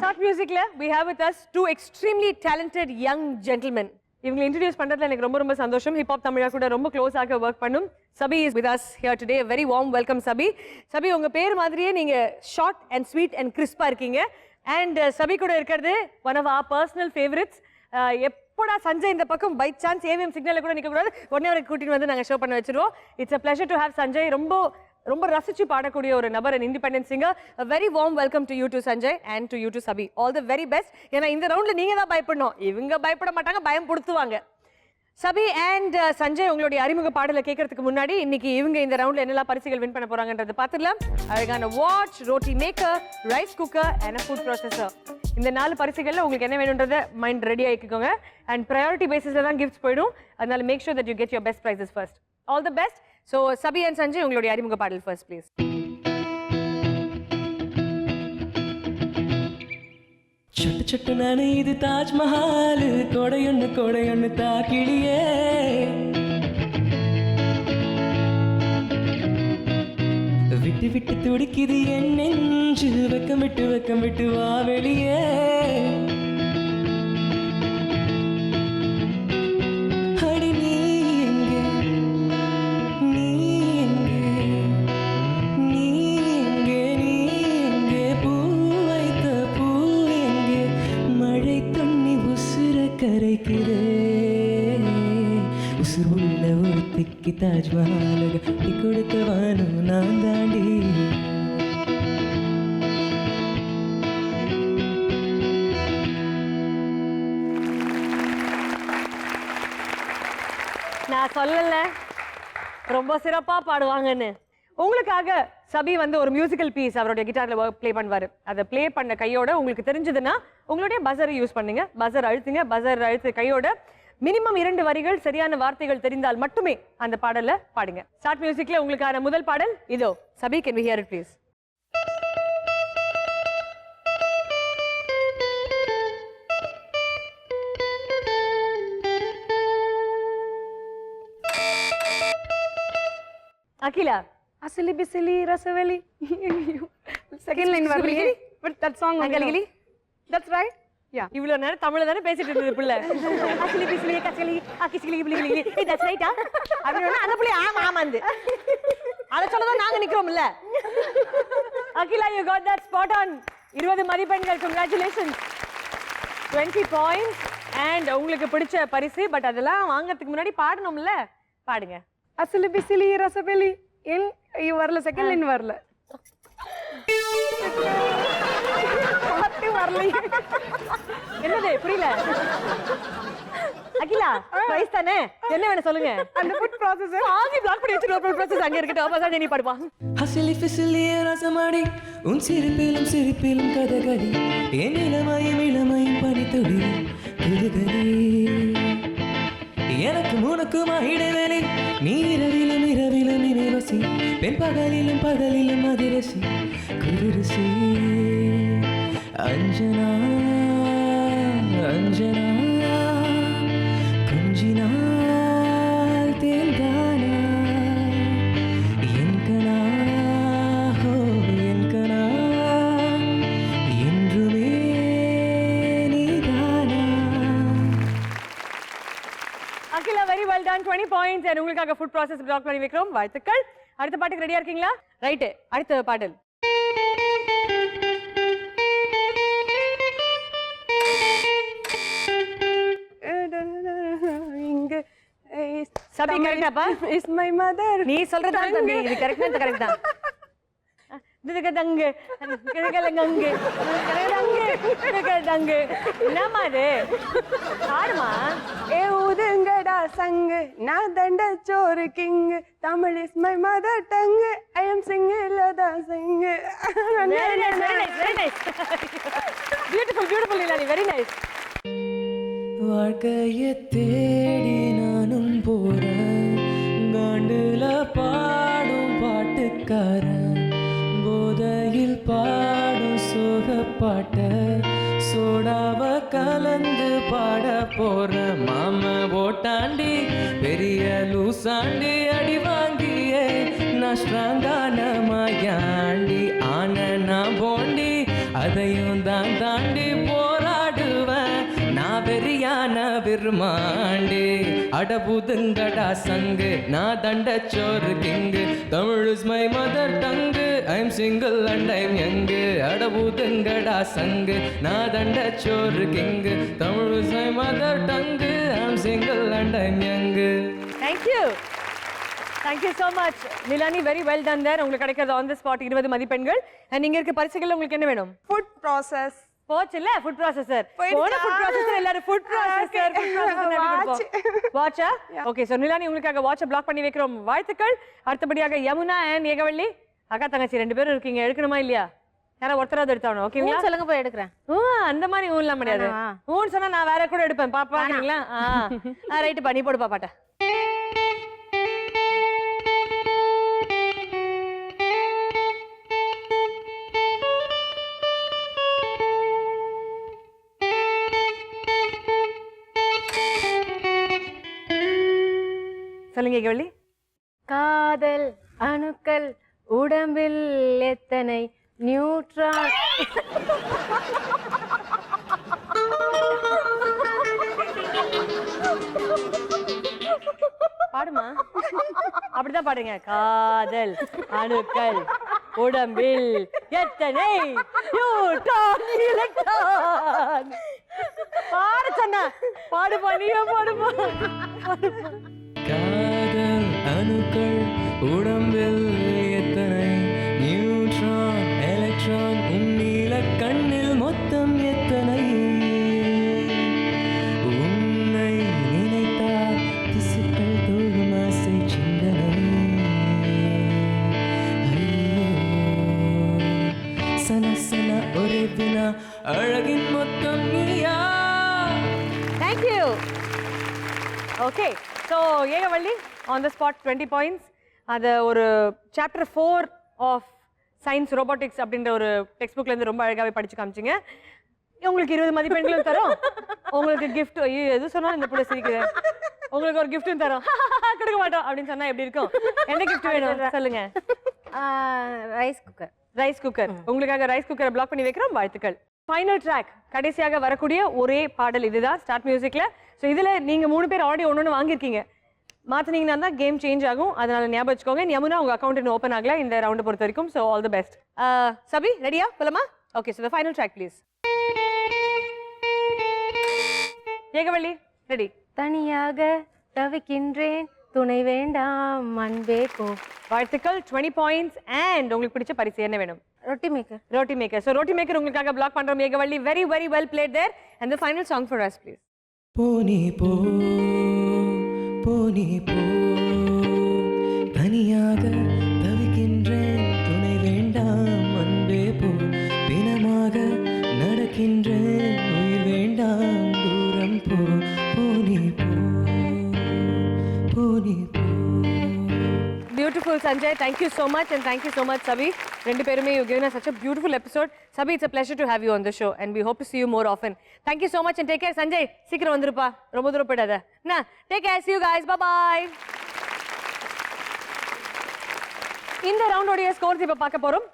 ஸ்டார்ட் மியூசிக்ல we have with us 2 extremely talented young gentlemen. இவங்களை இன்ட்ரோடியூஸ் பண்றதுல எனக்கு ரொம்ப ரொம்ப சந்தோஷம். ஹிப்ஹாப் தமிழா கூட ரொம்ப க்ளோஸாக ஒர்க் பண்ணும் Sabi is with us here today. Very warm welcome Sabi. Sabi, உங்க பேர் மாதிரியே நீங்க ஷார்ட் அண்ட் ஸ்வீட் அண்ட் கிறிஸ்பா இருக்கீங்க. அண்ட் சபி கூட இருக்கிறது one of our personal favorites. எப்போடா சஞ்சய் இந்த பக்கம் பை சான்ஸ் ஏவிஎம் சிக்னல்ல கூட நிற்க கூடாது, உடனே அவரை கூட்டிட்டு வந்து நாங்கள் ஷோ பண்ண வச்சிருவோம். It's a pleasure to have Sanjay. ரொம்ப ரசிச்சு பாடக்கூடிய ஒரு நபர், and independent singer. A very warm welcome to you to Sanjay and to you to Sabi. All the very best. ஏன்னா இந்த ரவுண்ட்ல நீங்க தான் பயப்படணும், இவங்க பயப்பட மாட்டாங்க, பயம் கொடுத்துவாங்க. சபி அண்ட் சஞ்சய், உங்களுடைய அறிமுக பாடலை கேட்கறதுக்கு முன்னாடி இன்னைக்கு இவங்க இந்த ரவுண்ட்ல என்னெல்லாம் பரிசுகள் வின் பண்ண போறாங்கன்றது பார்த்துடலாம். அழகான watch, roti maker, rice cooker and food processor. இந்த 4 பரிசுகள்ல உங்களுக்கு என்ன வேணும்ன்றத மைண்ட் ரெடி ஆகிக்கோங்க. அண்ட் ப்ரையாரிட்டி பேசிஸ்ல தான் கிஃப்ட்ஸ் போயிடும். அதனால make sure that you get your best prizes first. All the best. So Sabi and Sanjay, உங்களுடைய அறிமுக பாடல் ஃபர்ஸ்ட் ப்ளீஸ். சொட்டு சொட்டு நானு இது தாஜ்மஹால், கொடையொன்னு தாக்கிளியே, விட்டு விட்டு துடிக்குது என் நெஞ்சு, வெக்கம் விட்டு வா வெளியே, அடி நீ எங்கே, நீ எங்கே, நீ எங்கே, நீ எங்கே, பூ வைத்த பூ எங்கே, மழை தண்ணி உசுர கரைக்கிறே, உசுர் உள்ள ராத்திரிக்கு தாஜ்மஹால் கட்டி கொடுத்தவானும் நான் தாண்டி. நான் சொல்லல ரொம்ப சிறப்பா பாடுவாங்கன்னு. உங்களுக்காக சபி வந்து ஒரு மியூசிக்கல் பீஸ் அவருடைய கிட்டார்ல ப்ளே பண்ணுவாரு. அதை ப்ளே பண்ண கையோட உங்களுக்கு தெரிஞ்சதுன்னா உங்களுடைய பஸரை யூஸ் பண்ணுங்க. பஸர் அழுத்துங்க. பஸர் அழுத்து கையோட மினிமம் 2 வரிகள் சரியான வார்த்தைகள் தெரிந்தால் மட்டுமே அந்த பாடலை பாடுங்க. ஸ்டார்ட் மியூசிக்ல உங்களுக்கான முதல் பாடல் இதோ. Sabi, can we hear it please? Akila, அசலி பிசிலி ரசவலி. செகண்ட் லைன் வரலையே, பட் தட் சாங் அங்கலிகிலி. That's right. யா, இவ்வளவு நேரம் தமிழ்ல தானே பேசிட்டு இருந்தது புள்ள. அகிலி பிசிலி கசலி அகிசிலி பிலிகிலி. தட்ஸ் ரைட்டா? அப்படினா அந்த புள்ள ஆமா ஆமாந்து. அத சொல்லதான் நாங்க நிக்கிறோம்ல. Akila, you got that spot on. 20 மதிப்பெண்கள். Congratulations. 20 points and உங்களுக்கு பிடிச்ச பரிசு. பட் அதெல்லாம் வாங்குறதுக்கு முன்னாடி பாடணும்ல. பாடுங்க. அசலி பிசிலி ரசவலி. என் வரல, செகண்ட் லைன் வரல. என்னது புரியல? அகிலா, பிரைஸ் தானே, என்ன வேணும் சொல்லுங்க. அந்த ஃபுட் ப்ராசஸர் ஆதி பிளாக் பண்ணி வச்சிருக்க ப்ராசஸ் அங்க இருக்கட்டும். அப்பதான் நீ பாடுவா. ஹசிலி ஃபிசிலியே ரசமாடி உன் சிரிப்பிலும் சிரிப்பிலும் கதகளி என் இளமையும் இளமையும் பனித்துளி குதுகலி எனக்கு உனக்குமா இடைவெளி நீ இரவிலும் இரவிலும் நினைவசி பெண் பகலிலும் பகலிலும் அதிரசி குருசி அஞ்சனா அஞ்சனா கொஞ்சினால் தேங்கானா என்கனா ஹோ என்கனா என்றுமே நீதானா. Akila, very well ton. 20 points and உங்களுக்காக ஃபுட் ப்ராசஸ் பிளாக் பண்ணி வைக்கிறோம். வாழ்த்துக்கள். அடுத்த பாட்டுக்கு ரெடியா இருக்கீங்களா? ரைட், அடுத்த பாடல். இங்க சபி, கரெக்டாப்பா? Is my mother. நீ சொல்றதா தம்பி, இது கரெக்டா? இது கரெக்ட் தான். இதுக்கதங்க இதுக்கலங்கங்க இதுக்கதங்க என்னமா இது? பாடுமா. ஏ ஊதுங்கடா சங்கு, நான் தண்ட சோறு king, Tamil is my mother tongue, I am single தான் சிங்கு. Very nice, very nice, very nice. Beautiful, beautiful இல்லானி, வெரி நைஸ். வாழ்க்கையை தேடி நானும் போறேன், காண்டுல பாடும் பாட்டுக்காரன், போதையில் பாடும் சோக பாட்ட சோடாவ கலந்து பாட போற மாம ஓட்டாண்டி பெரிய லூசாண்டி அடி வாங்கியே நான் ஸ்ட்ராங்கான மாயாண்டி ஆன நான் போண்டி அதையும் தான் தாண்டி போராடுவேன் நான் வெறியான விருமாண்டி அடபுதுங்கடா சங்கு நான் தண்டச்சோறு king Tamil is my mother tongue I'm single and I'm young அடபுதுங்கடா சங்கு நான் தண்டச்சோறு king Tamil is my mother tongue I'm single and I'm young. Thank you, thank you so much Nilani, very well done there. உங்களுக்கு கிடைக்கிறது ஆன் தி ஸ்பாட் 20 மதிப்பெண்கள். And இங்க இருக்க பரிசுகள் உங்களுக்கு என்ன வேணும்? ஃபுட் ப்ராசஸ் போச்சுல, ஃபுட் ப்ராசஸர். போன ஃபுட் ப்ராசஸர் எல்லாரும் ஃபுட் ப்ராசஸர் வாட்சா. ஓகே, சோ நிலானி உங்களுக்காக வாட்சை பிளாக் பண்ணி வைக்கிறோம். வாழ்த்துக்கள். அடுத்தபடியாக யமுனா அண்ட் ஏகவள்ளி, அக்கா தங்கச்சி 2 பேரும் இருக்கீங்க. எடுக்கணுமா இல்லையா? யாரா ஒருத்தராவது எடுத்தாவணும். ஓகேங்களா? சொல்லுங்க, போய் எடுக்கிறேன். அந்த மாதிரி ஊன்லாம் முடியாது. ஊன்னு சொன்னா நான் வேற கூட எடுப்பேன். பாப்பாங்களா? ரைட்டு பா, நீ போடு பாப்பாட்ட. சொல்லுங்க கேவலி. காதல் அணுக்கள் உடம்பில் எத்தனை நியூட்ரான். பாடுமா, அப்படிதான் பாடுங்க. காதல் அணுக்கள் உடம்பில் எத்தனை நியூட்ரான் எலக்ட்ரான். பாட சொன்ன பாடுமா, நீயே பாடுமா. காதல் அணுக்கள் உடம்பில் எத்தனை நியூட்ரான் எலக்ட்ரான் உன்னில கண்ணில் மொத்தம் எத்தனை உன்னை நினைத்தால் திசுக்கள் தோறும் ஆசை சிந்தனை ஐயோ சன சன ஒரே தினா அழகின் மொத்தம் நீயா. Thank you. Okay, so Ekavalli on the spot 20 points. அதை ஒரு சாப்டர் 4 ஆஃப் சயின்ஸ் ரோபோட்டிக்ஸ் அப்படின்ற ஒரு டெக்ஸ்ட் புக்லேருந்து ரொம்ப அழகாகவே படித்து காமிச்சிங்க. உங்களுக்கு 20 மதிப்பெண்களும் தரோம். உங்களுக்கு கிஃப்ட் எது சொன்னாலும் இந்த புள்ள சிரிக்குது. உங்களுக்கு ஒரு கிஃப்ட்டும் தரோம். கொடுக்க மாட்டோம் அப்படின்னு சொன்னால் எப்படி இருக்கும்? என்ன கிஃப்ட் வேணும் சொல்லுங்க. Rice cooker. Rice cooker. உங்களுக்காக ரைஸ் குக்கரை பிளாக் பண்ணி வைக்கிறோம். வாழ்த்துக்கள். ஃபைனல் ட்ராக், கடைசியாக வரக்கூடிய ஒரே பாடல் இதுதான் ஸ்டார்ட் மியூசிக்ல. ஸோ இதில் நீங்கள் 3 பேர் ஆடியோ ஒன்று வாங்கியிருக்கீங்க. மாற்றினீங்கன்னா தான் கேம் சேஞ்ச் ஆகும். அதனால ஞாபகம் வச்சுக்கோங்க. யமுனா உங்கள் அக்கௌண்ட் இன்னும் ஓப்பன் ஆகல இந்த ரவுண்டை பொறுத்த வரைக்கும். So all the best. Sabi ரெடியா போலாமா? Okay, so the final track please. Ekavalli ready? தனியாக தவிக்கின்றேன் துணை வேண்டாம் அன்பே போ. வாழ்த்துக்கள். 20 பாயிண்ட்ஸ். அண்ட் உங்களுக்கு பிடிச்ச பரிசு என்ன வேணும்? Roti maker. Roti maker. So roti maker உங்களுக்காக பிளாக் பண்ணுறோம் Ekavalli. Very very well played there. And the final song for us please. போனி போ போனி போ தனியாக தவிக்கின்றேன் துணை வேண்டாம் அன்பே போ பிணமாக நடக்கின்றேன் உயிர் வேண்டாம் தூரம் போ போனி போ போனி போ. Beautiful Sanjay, thank you so much and thank you so much Sabi. ரெண்டு பேருமே you given us such a beautiful episode. Sabi, it's a pleasure to have you on the show and we hope to see you more often. Thank you so much and take care. Sanjay, சீக்கிரம் வந்துருப்பா, ரொம்ப தூரம் போயிடாத. Take care, see you guys, bye bye. இந்த ரவுண்டோடைய scores இப்போ பார்க்க போறோம்.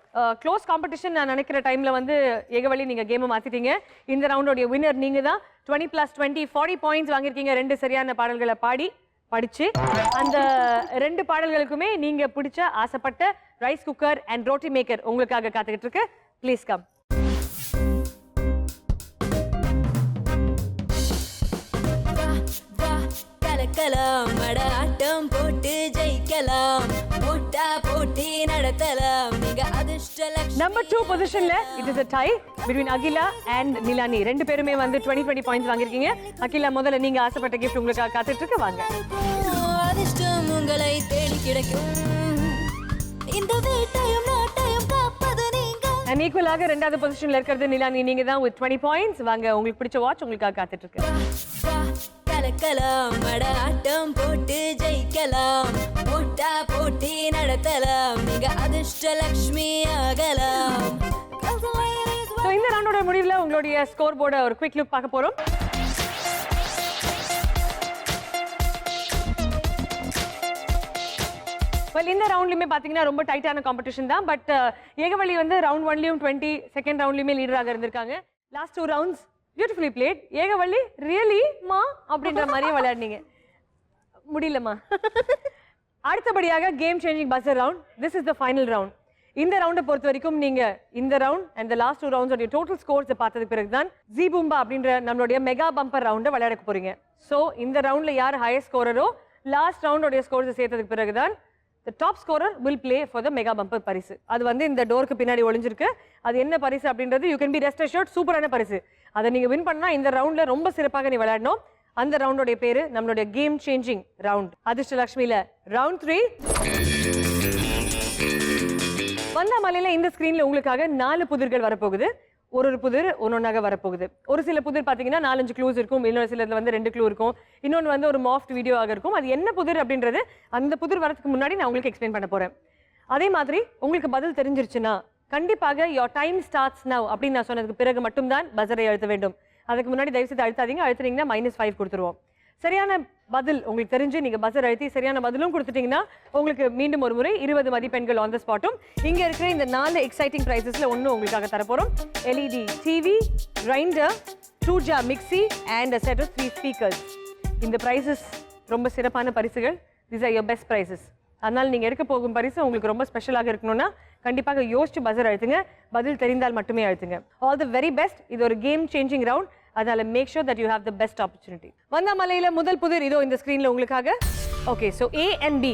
Close competition நான் நினைக்கிற டைம்ல வந்து ஏகவள்ளி நீங்க கேமை மாத்திட்டீங்க. இந்த ரவுண்டோடைய வின்னர் நீங்க தான். 20+20 40 பாயிண்ட்ஸ் வாங்கியிருக்கீங்க. 2 சரியான பாடல்களை படிச்சு அந்த 2 பாடல்களுக்குமே நீங்க பிடிச்ச ஆசைப்பட்ட rice cooker and roti maker உங்களுக்காக காத்துக்கிட்டு இருக்கு. Please come. கலக்கலாம் மட ஆட்டம் போட்டு ஜெயிக்கலாம் போட்டா போட்டி நடத்தலாம் நீங்க அதிர்ஷ்ட லட்சுமி. நம்பர் 2 பொசிஷன்ல it is a tie between Akila and Nilani. ரெண்டு பேருமே வந்து 20 பாயிண்ட்ஸ் வாங்கியிருக்கீங்க. அகிலா, முதல்ல நீங்க ஆசைப்பட்ட கிஃப்ட் உங்களுக்காக காத்துட்டு இருக்கு. வாங்க. அதிர்ஷ்டம் உங்களை தேடி கிடைக்கும். இந்த வீட்டையும் நாட்டையும் காப்பது நீங்க. அண்ட் ஈக்குவலாக 2வது பொசிஷன்ல இருக்கிறது நிலானி. நீங்க தான் with 20 பாயிண்ட்ஸ். வாங்க, உங்களுக்கு பிடிச்ச வாட்ச் உங்களுக்காக காத்துட்டு இருக்கு. கலக்கலாம் மட ஆட்டம் போட்டு ஜெயிக்கலாம் போட்டா போட்டி நடத்தலாம் நீங்க அதிர்ஷ்ட லட்சுமி ஆகலாம். ஸோ இந்த ரவுண்டோட முடிவில் உங்களுடைய ஸ்கோர் போர்டை ஒரு குவிக் லுக் பார்க்க போறோம். வெல், இந்த ரவுண்ட்லையுமே பார்த்தீங்கன்னா ரொம்ப டைட்டான காம்படிஷன் தான். பட் ஏகவள்ளி வந்து ரவுண்ட் 1லையும் 20, செகண்ட் ரவுண்ட்லையுமே லீடராக இருந்திருக்காங்க. Last 2 rounds beautifully played. Ekavalli really மா அப்படின்ற மாதிரியே விளையாடுனீங்க. முடியலம்மா. அடுத்தபடியாக game changing buzzer round. This is the final round. இந்த ரவுண்டை பொறுத்த வரைக்கும் நீங்க இந்த round and the last 2 rounds total ஸ்கோர்ஸை பார்த்ததுக்கு பிறகு தான் ஜி பூம்பா அப்படின்ற நம்மளுடைய மெகா பம்பர் ரவுண்டை விளையாட போறீங்க. ஸோ இந்த ரவுண்ட்ல யார் ஹையஸ்ட் ஸ்கோரரோ லாஸ்ட் ரவுண்டோடைய ஸ்கோர்ஸை சேர்த்ததுக்கு பிறகு தான் the top scorer will play for the mega bumper பரிசு. அது வந்து இந்த டோருக்கு பின்னாடி ஒளிஞ்சிருக்கு. அது என்ன பரிசு அப்படின்றது you can be rest assured சூப்பரான பரிசு. அதை நீங்க வின் பண்ணா இந்த ரவுண்ட்ல ரொம்ப சிறப்பாக நீ விளையாடணும். அந்த ரவுண்டோடைய பேரு நம்மளுடைய கேம் சேஞ்சிங் ரவுண்ட். அதிர்ஷ்ட லட்சுமியில ரவுண்ட் 3. வந்தாமலையில இந்த ஸ்கிரீன்ல உங்களுக்காக 4 புதிர்கள் வரப்போகுது. ஒரு புதிர் ஒன்னொன்னாக வரப்போகுது. ஒரு சில புதிர் பார்த்தீங்கன்னா 4-5 க்ளூஸ் இருக்கும். இன்னொரு சிலதுல வந்து 2 க்ளூ இருக்கும். இன்னொன்று வந்து ஒரு மாஃப்ட் வீடியோவாக இருக்கும். அது என்ன புதிர் அப்படின்றது அந்த புதிர் வரதுக்கு முன்னாடி நான் உங்களுக்கு எக்ஸ்பிளைன் பண்ண போறேன். அதே மாதிரி உங்களுக்கு பதில் தெரிஞ்சிருச்சுன்னா கண்டிப்பாக your time starts now அப்படின்னு நான் சொன்னதுக்கு பிறகு மட்டும்தான் பஸரை அழுத்த வேண்டும். அதுக்கு முன்னாடி தயவு செய்து அழுத்தாதீங்க. அழுத்துனீங்கன்னா -5 கொடுத்துருவோம். சரியான பதில் உங்களுக்கு தெரிஞ்சு நீங்க பஸர் அழுத்தி சரியான பதிலும் கொடுத்துட்டீங்கன்னா உங்களுக்கு மீண்டும் ஒரு முறை 20 மதிப்பெண்கள் ஆன் த ஸ்பாட்டும். இங்க இருக்கிற இந்த 4 எக்ஸைட்டிங் பிரைசஸ்ல ஒன்று உங்களுக்காக தரப்போறோம். LED TV, grinder, 2 jar mixie and a set of 3 speakers. இந்த பிரைசஸ் ரொம்ப சிறப்பான பரிசுகள். these are your best prizes. அதனால் நீங்கள் எடுக்க போகும் பரிசு உங்களுக்கு ரொம்ப ஸ்பெஷலாக இருக்கணும்னா கண்டிப்பாக யோசிச்சு பஸர் அழுத்துங்க. பதில் தெரிந்தால் மட்டுமே அழுத்துங்க. All the very best. இது ஒரு கேம் சேஞ்சிங் ரவுண்ட். அதனால make sure that you have the best opportunity. வந்தாமலையில் முதல் புதிர் இதோ இந்த ஸ்க்ரீனில் உங்களுக்காக. Okay, so A and B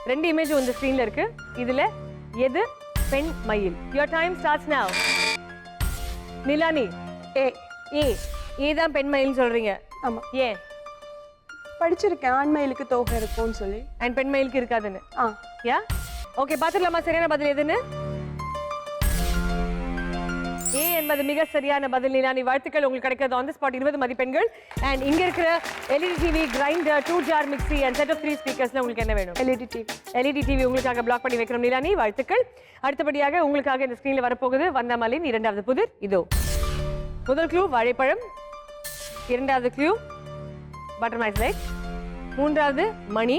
2 image இந்த ஸ்கிரீன்ல இருக்கு. இதுல எது பெண் மயில்? Your time starts now. Nilani, ஏ தான் பெண் மயில்னு சொல்றீங்க. ஆமா, ஏன்? படிச்சிருக்கேன் ஆண்மயிலுக்கு தோகை இருக்கும்னு சொல்லி. அண்ட் பெண் மயிலுக்கு இருக்காதுன்னு. ஆ, யா ஓகே, பாத்துக்கலாமா சரியான பதில் எதுன்னு? ஏ என்பது மிக சரியான பதில். நிலானி, வாழ்த்துக்கள். உங்களுக்கு கிடைக்கிறது ஆன் தி ஸ்பாட் 20 மதிப்பெண்கள். அண்ட் இங்க இருக்கிற LED TV, grinder, 2 jar mixie and set of 3 ஸ்பீக்கர்ஸ்ல உங்களுக்கு என்ன வேணும்? LED TV. எல்இடி டிவி உங்களுக்காக பிளாக் பண்ணி வைக்கிறோம் நிலானி, வாழ்த்துக்கள். அடுத்தபடியாக உங்களுக்காக இந்த ஸ்கிரீன்ல வரப்போகுது வந்தாமலின் 2வது புதிர். இதோ முதல் க்ளூ வாழைப்பழம், 2வது க்ளூ பட்டர்மைஸ் லைட், 3வது மணி,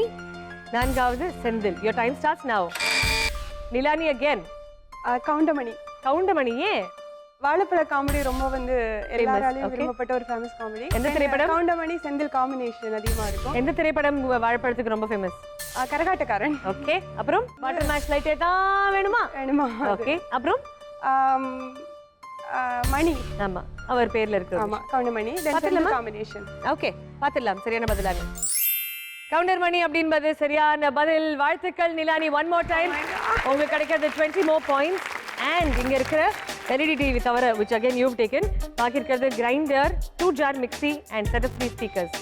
4வது Senthil. Your time starts now. Nilani again. Goundamani. Goundamani, ஏன்? வாழைப்பழ காமெடி ரொம்ப வந்து எல்லாராலையும் okay. விரும்பப்பட்ட ஒரு ஃபேமஸ் காமெடி. எந்த திரைப்படம்? கவுண்டமணி செந்தில் காம்பினேஷன் அதிகமா இருக்கும். எந்த திரைப்படம் வாழைப்பழத்துக்கு ரொம்ப ஃபேமஸ்? கரகாட்டக்காரன். ஓகே, அப்புறம் பட்டர்மைஸ் லைட் தான் வேணுமா? வேணுமா? ஓகே, அப்புறம் மணி. ஆமா, அவர் பேர்ல இருக்கு. ஆமா, கவுண்டமணி பாத்துடலாமா? காம்பினேஷன். ஓகே, பாத்துடலாம் சரியான பதிலாக. கவுண்டர் மணி அப்படின்பது சரியான பதில். வாழ்த்துக்கள் நிலானி. ஒன் மோர் டைம் உங்களுக்கு கிடைக்கிறது 20 more points. அண்ட் இங்க இருக்கிற எல்இடி டிவி தவிர which again you've taken, பாக்கி இருக்கிறது grinder, 2 jar mixie and set of 3 speakers.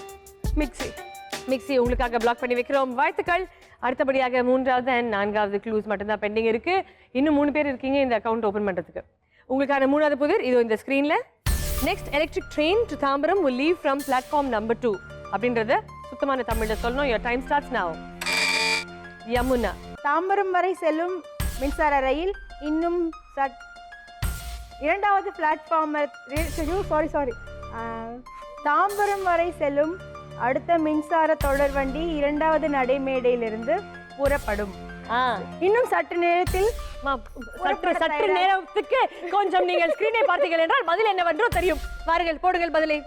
Mixie உங்களுக்காக பிளாக் பண்ணி வைக்கிறோம். வாழ்த்துக்கள். அடுத்தபடியாக 3வது அண்ட் 4வது க்ளூஸ் மட்டும்தான் பெண்டிங் இருக்கு. இன்னும் 3 பேர் இருக்கீங்க இந்த அக்கௌண்ட் ஓபன் பண்றதுக்கு. உங்களுக்கான 3வது புதிர் இதோ இந்த ஸ்கிரீன்ல. Next electric train to Tambaram will leave from platform number 2 அப்படின்றத சுத்தமான தமிழ்ல சொல்லணும். Your time starts now. Yamuna, Tambaram வரை செல்லும் மின்சார ரயில் இன்னும் 2வது பிளாட்ஃபார்ம் சாரி தாம்பரம் வரை செல்லும் அடுத்த மின்சார தொடர் வண்டி 2வது நடைமேடையிலிருந்து புறப்படும். இன்னும் சற்று நேரத்தில் சற்று நேரத்துக்கு கொஞ்சம் நீங்கள் ஸ்கிரீனை பார்த்தீர்கள் என்றால் பதில் என்னவென்றோ தெரியும். வாருங்கள், போடுங்கள் பதிலை.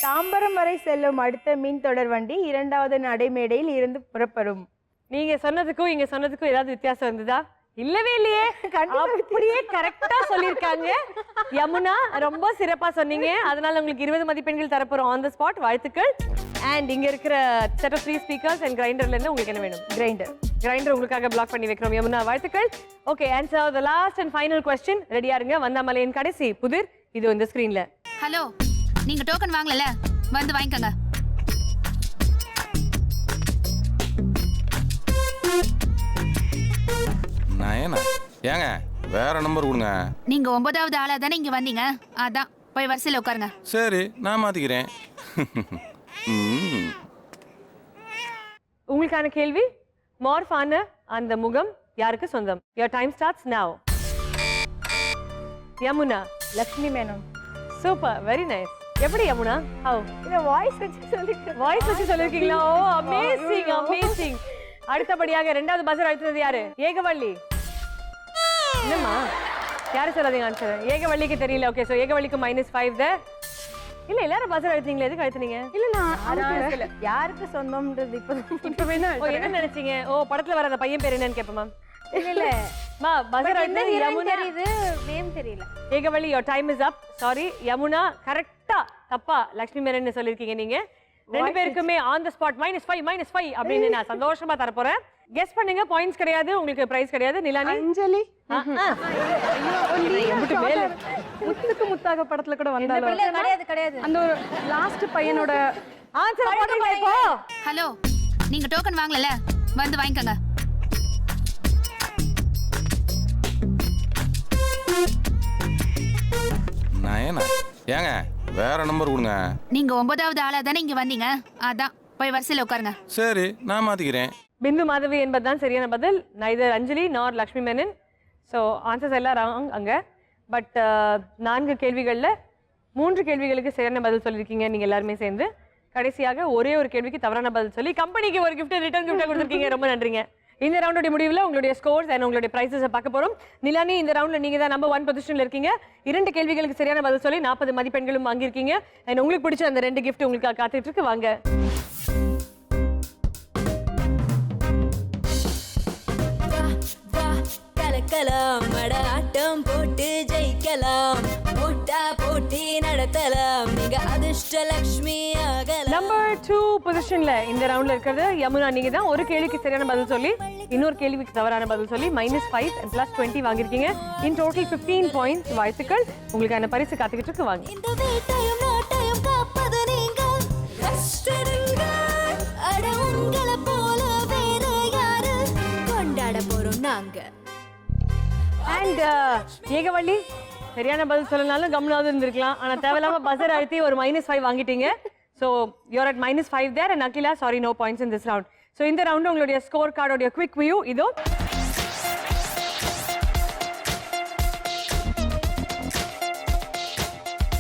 தாம்பரம் வரை செல்லும் அடுத்த மின் தொடர் வண்டி 2வது நடைமேடையில் இருந்து புறப்படும். நீங்க சொன்னதுக்கும் இங்க சொன்னதுக்கும் ஏதாவது வித்தியாசம் இருந்ததா? இல்லவே இல்லையே, அப்படியே கரெக்டா சொல்லிருக்காங்க. யமுனா, ரொம்ப சிறப்பா சொன்னீங்க. அதனால உங்களுக்கு 20 மதிப்பெண்கள் தரப்போறோம் ஆன் தி ஸ்பாட். வாழ்த்துக்கள். அண்ட் இங்க இருக்கிற செட் ஆஃப் 3 ஸ்பீக்கர்ஸ் அண்ட் கிரைண்டர்ல இருந்து உங்களுக்கு என்ன வேணும்? கிரைண்டர் உங்களுக்காக பிளாக் பண்ணி வைக்கிறோம் யமுனா, வாழ்த்துக்கள். Okay, answer the last and final question. ரெடியா இருங்க. வந்தாமலையின் கடைசி புதிர் இது இந்த ஸ்கிரீன்ல. ஹலோ, நீங்க டோக்கன் வாங்கலல, வந்து வாங்கிக்கங்க. ஏங்க வேற நம்பர் கொடுங்க. நீங்க 9வது ஆளா தானே இங்க வந்தீங்க, அதான் போய் வரிசையில உட்காருங்க. சரி, நான் மாத்திக்கிறேன். உங்களுக்கான கேள்வி, மார்ஃப் ஆன அந்த முகம் யாருக்கு சொந்தம்? Your time starts now. Yamuna, Lakshmi Menon. Super, very nice. எப்படி யமுனா? ஹவ்? இந்த வாய்ஸ் வச்சு சொல்லிருக்கீங்களா? ஓ, அமேசிங் அமேசிங். அடுத்தபடியாக 2வது பஸர் அழுத்துறது யாரு? ஏகவள்ளி. என்னம்மா, யாரு சொல்லாதீங்க ஆன்சர். ஏகவள்ளிக்கு தெரியல. ஓகே, சோ ஏகவள்ளிக்கு -5 there. இல்ல, எல்லாரும் பஸர் அழுத்தீங்களா? எதுக்கு அழுத்துனீங்க? இல்ல, நான் யாருக்கு சொந்தம்ன்றது இப்ப வேணா. ஓ, என்ன நினைச்சீங்க? ஓ, படத்துல வர அந்த பையன் பேர் என்னன்னு கேப்பமா? இல்ல மா, பஸர் அழுத்தது யமுனா. தெரியுது, நேம் தெரியல. Ekavalli, your time is up. Sorry Yamuna, கரெக்ட்டா தப்பா லக்ஷ்மி மேனன் சொல்லிருக்கீங்க நீங்க. 2 பேருக்குமே ஆன் தி ஸ்பாட் -5 அப்படின்னு நான் சந்தோஷமா தர போறேன். கெஸ் பண்ணுங்க, பாயிண்ட்ஸ் கிடையாது, உங்களுக்கு பிரைஸ் கிடையாது. நிலானி, அஞ்சலி. முத்துக்கு முத்தாக படத்துல கூட வந்தாலும் கிடையாது. அந்த ஒரு லாஸ்ட் பையனோட ஆன்சர் போடுங்க இப்போ. ஹலோ, நீங்க டோக்கன் வாங்கலல, வந்து வாங்கிக்கங்க. ஏங்க வேற நம்பர் கொடுங்க. நீங்க 9வது ஆளா தானே இங்க வந்தீங்க, அதான் போய் வரிசையில உட்காருங்க. சரி, நான் மாத்திக்கிறேன். பிந்து மாதவி என்பதுதான் சரியான பதில். நைதர் அஞ்சலி நார் லக்ஷ்மி மேனன். ஸோ ஆன்சர்ஸ் எல்லாம் ராங் அங்கே. பட் 4 கேள்விகளில் 3 கேள்விகளுக்கு சரியான பதில் சொல்லியிருக்கீங்க நீங்கள் எல்லாருமே சேர்ந்து. கடைசியாக ஒரே ஒரு கேள்விக்கு தவறான பதில் சொல்லி கம்பெனிக்கு ஒரு கிஃப்ட் ரிட்டர்ன் கிஃப்டாக கொடுத்துருக்கீங்க. ரொம்ப நன்றிங்க. இந்த ரவுண்டோட முடிவில் உங்களுடைய ஸ்கோர்ஸ் அண்ட் உங்களுடைய ப்ரைஸஸை பார்க்க போகிறோம். நிலானி, இந்த ரவுண்டில் நீங்கள் தான் நம்பர் 1 பொசிஷனில் இருக்கீங்க. 2 கேள்விகளுக்கு சரியான பதில் சொல்லி 40 மதிப்பெண்களும் வாங்கியிருக்கீங்க. அண்ட் உங்களுக்கு பிடிச்ச அந்த 2 கிஃப்ட் உங்களுக்கு காத்துட்டு இருக்கு. வாங்க. கலக்கலாம், மட ஆட்டம் போட்டு ஜெயிக்கலாம், போட்டா போட்டி நடத்தலாம், நீங்க அதிர்ஷ்ட லக்ஷ்மி ஆகலாம். நம்பர் 2 பொசிஷன்ல இந்த ரவுண்ட்ல இருக்கிறது யமுனா. நீங்க தான் ஒரு கேள்விக்கு சரியான பதில் சொல்லி இன்னொரு கேள்விக்கு தவறான பதில் சொல்லி -5 and +20 வாங்கியிருக்கீங்க. இன் டோட்டல் 15 பாயிண்ட்ஸ். வாழ்த்துக்கள். உங்களுக்கான பரிசு காத்துக்கிட்டு இருக்கு. வாங்க. இந்த வீட்டையும் நாட்டையும் காப்பது நீங்க. ரெஸ்டாரண்ட் அட உங்களை போல வேற யாரு கொண்டாட போறோம் நாங்க. அண்ட் ஏகவள்ளி சரியான பதில் சொல்லனாலும் கம்னாவது இருந்திருக்கலாம். ஆனா தேவையில்லாம பஸர் அழுத்தி ஒரு -5 வாங்கிட்டீங்க. So you're at -5 there. And Akila sorry, no points in this round. So இந்த ரவுண்டு உங்களுடைய ஸ்கோர் கார்டோடைய குவிக் வியூ இதோ.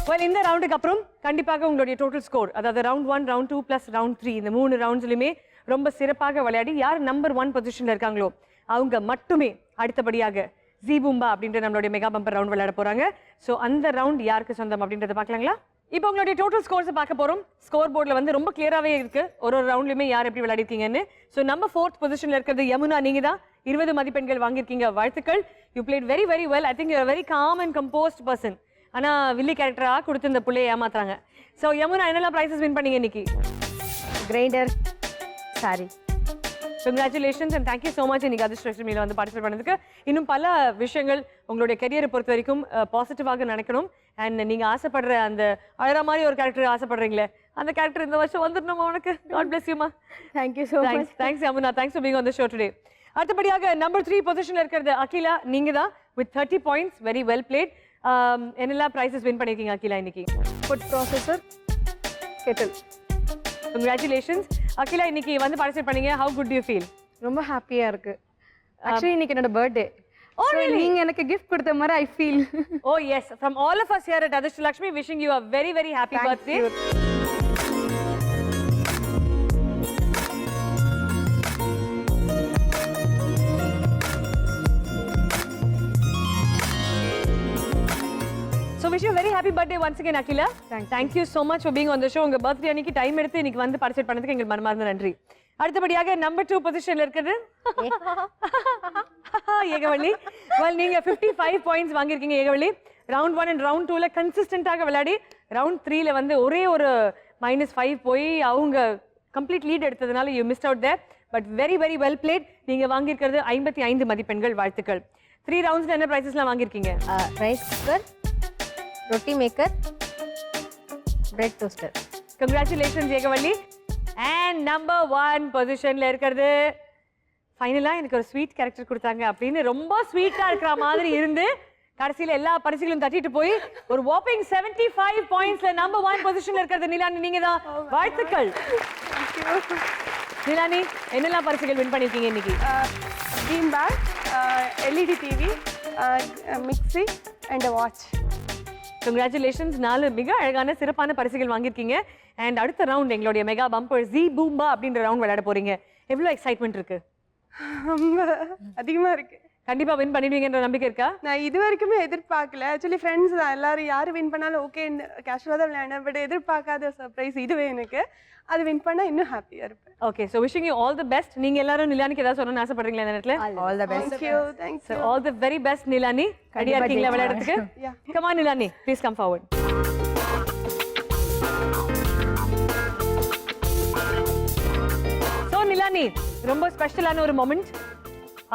வெல், இந்த ரவுண்டுக்கு அப்புறம் கண்டிப்பாக உங்களுடைய டோட்டல் ஸ்கோர், அதாவது ரவுண்ட் 1, ரவுண்ட் 2 + ரவுண்ட் 3, இந்த 3 ரவுண்ட்ஸ்லையுமே ரொம்ப சிறப்பாக விளையாடி யார் நம்பர் 1 பொசிஷனில் இருக்காங்களோ அவங்க மட்டுமே அடுத்தபடியாக ஜீ பூம்பா அப்படின்ற நம்மளுடைய மெகா பம்பர் ரவுண்ட் விளையாட போறாங்க. ஸோ அந்த ரவுண்ட் யாருக்கு சொந்தம் அப்படின்றத பார்க்கலாங்களா? இப்போ உங்களுடைய டோட்டல் ஸ்கோர்ஸை பார்க்க போறோம். ஸ்கோர் போர்டில் வந்து ரொம்ப கிளியராகவே இருக்கு ஒரு ரவுண்ட்லையுமே யார் எப்படி விளையாடிருக்கீங்கன்னு. ஸோ நம்பர் 4th பொசிஷனில் இருக்கிறது யமுனா, நீங்க தான் 20 மதிப்பெண்கள் வாங்கியிருக்கீங்க. வாழ்த்துக்கள். You played very very well. I think you very com and compost person. ஆனா வில்லி கேரக்டராக கொடுத்து இந்த பிள்ளையை ஏமாத்துறாங்க. ஸோ யமுனா, என்னெல்லாம் ப்ரைஸஸ் வின் பண்ணீங்க இன்னைக்கு? Grinder, sorry. Congratulations and thank you so much இன்னைக்கு அதிர்ஷ்டலட்சுமியில் வந்து பார்ட்டிசிபேட் பண்ணதுக்கு. இன்னும் பல விஷயங்கள் உங்களுடைய கெரியரை பொறுத்த வரைக்கும் பாசிட்டிவாக நினைக்கணும். அண்ட் நீங்கள் ஆசைப்படுற அந்த அழகிற மாதிரி ஒரு கேரக்டர் ஆசைப்படுறீங்களே, அந்த கேரக்டர் இந்த வருஷம் வந்துடணும் உனக்கு. காட் பிளஸ் யூமா. Thank you so much. Thanks Yamuna. Thanks for being on the show today. அடுத்தபடியாக நம்பர் 3 பொசிஷனில் இருக்கிறது அகிலா, நீங்கள் தான் with 30 points. Very well played. என்னெல்லாம் ப்ரைஸஸ் வின் பண்ணியிருக்கீங்க அகிலா இன்னைக்கு? Food processor, kettle. Congratulations Akila. இன்னைக்கு வந்து பார்ட்டிசிபேட் பண்ணீங்க. How good you feel? ரொம்ப ஹாப்பியா இருக்கு. ஆக்சுவலி இன்னைக்கு என்னோட பர்த்டே. நீங்க எனக்கு கிஃப்ட் கொடுத்த மாதிரி I feel. Oh yes, from all of us here at Adishtalakshmi, wishing you a very very happy birthday. So wish you a very happy birthday once again Akila. Thank you so much for being on the show. உங்க birthday அன்னைக்கு time எடுத்து இன்னைக்கு வந்து participate பண்ணதுக்கு எங்களுக்கு மனமார்ந்த நன்றி. அடுத்தபடியாக நம்பர் 2 பொசிஷன்ல இருக்குது ஏகவள்ளி. well நீங்க 55 பாயிண்ட்ஸ் வாங்கியிருக்கீங்க ஏகவள்ளி. ரவுண்ட் 1 அண்ட் ரவுண்ட் 2ல கன்சிஸ்டன்ட்டாக விளையாடி ரவுண்ட் 3ல வந்து ஒரே ஒரு -5 போய் அவங்க கம்ப்ளீட் லீட் எடுத்ததுனால you missed out there. But very very well played. நீங்க வாங்கியிருக்கிறது 55 மதிப்பெண்கள். வாழ்த்துக்கள். 3 ரவுண்ட்ஸ்ல என்ன ப்ரைஸஸ்லாம் வாங்கியிருக்கீங்க? ரைஸ் குக்கர், ரொட்டி maker, bread toaster. Congratulations Ekavalli. And number 1 பொசிஷன்ல இருக்கிறது ஃபைனலா எனக்கு ஒரு ஸ்வீட் கேரக்டர் கொடுத்தாங்க அப்படின்னு ரொம்ப ஸ்வீட்டா இருக்கிற மாதிரி இருந்து கடைசியில எல்லா பரிசுகளும் தட்டிட்டு போய் ஒரு வாப்பிங் 75 பாயிண்ட்ஸ்ல நம்பர் 1 பொசிஷன்ல இருக்கிறது நிலானி, நீங்க தான். வாழ்த்துக்கள். நிலானி, என்னெல்லாம் பரிசுகள் வின் பண்ணிருக்கீங்க இன்னைக்கு? Bean bag, LED TV, mixie and watch. Congratulations. 4 மிக அழகான சிறப்பான பரிசுகள் வாங்கியிருக்கீங்க. அண்ட் அடுத்த ரவுண்ட் எங்களுடைய மெகா பம்பர் ஜீ பூம்பா அப்படின்ற ரவுண்ட் விளையாட போறீங்க. எவ்வளோ எக்ஸைட்மெண்ட் இருக்கு? ரொம்ப அதிகமா இருக்கு. கண்டிப்பா வின் பண்ணிடுவீங்கன்ற நம்பிக்கை இருக்கா? நான் இது வரைக்குமே எதிர்பார்க்கல. ஆக்சுவலி ஃப்ரெண்ட்ஸ் தான் எல்லாரும் யார் வின் பண்ணாலும் ஓகே கேஷுவலாக தான் விளையாடுனேன். பட் எதிர்பார்க்காத சர்ப்ரைஸ் இதுவே எனக்கு. அது வின் பண்ணா இன்னும் ஹாப்பியா இருப்பேன். Okay, so wishing you all the best. நீங்க எல்லாரும் நிலானிக்கு ஏதாவது சொல்லணும்னு ஆசைப்படுறீங்களா இந்த நேரத்துல? All the best. Thanks you. So all the very best Nilani. ரெடியா இருக்கீங்களா விளையாடுறதுக்கு? Yeah. Come on Nilani, please come forward. So Nilani, ரொம்ப ஸ்பெஷலான ஒரு மொமெண்ட்.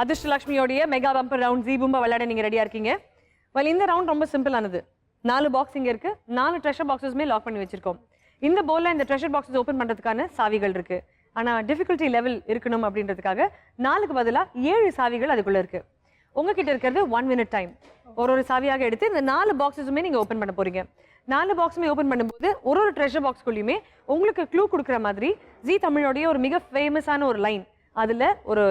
அதிர்ஷ்டலட்சுமியோடைய மெகா பம்பர் ரவுண்ட் ஜீ பூம்பா விளையாட நீங்க ரெடியா இருக்கீங்க. well இந்த ரவுண்ட் ரொம்ப சிம்பிளானது. 4 பாக்ஸ் இங்க இருக்கு. 4 ட்ரெஷர் பாக்ஸஸ்மே லாக் பண்ணி வச்சிருக்கோம். இந்த போல்ல இந்த ட்ரெஷர் பாக்ஸஸ் ஓபன் பண்றதுக்கான சாவிகள் இருக்கு. ஆனா டிஃபிகல்ட்டி லெவல் இருக்கணும் அப்படின்றதுக்காக 4க்கு பதிலா 7 சாவிகள் அதுக்குள்ள இருக்கு. உங்ககிட்ட இருக்கிறது 1 minute டைம். ஒரு சாவியாக எடுத்து இந்த 4 பாக்ஸஸுமே நீங்க ஓபன் பண்ண போறீங்க. 4 பாக்ஸுமே ஓபன் பண்ணும்போது ஒரு ட்ரெஷர் பாக்ஸ்குள்ளேயுமே உங்களுக்கு க்ளூ கொடுக்குற மாதிரி ஜீ தமிழோடைய ஒரு மிக ஃபேமஸான ஒரு லைன் அதுல ஒரு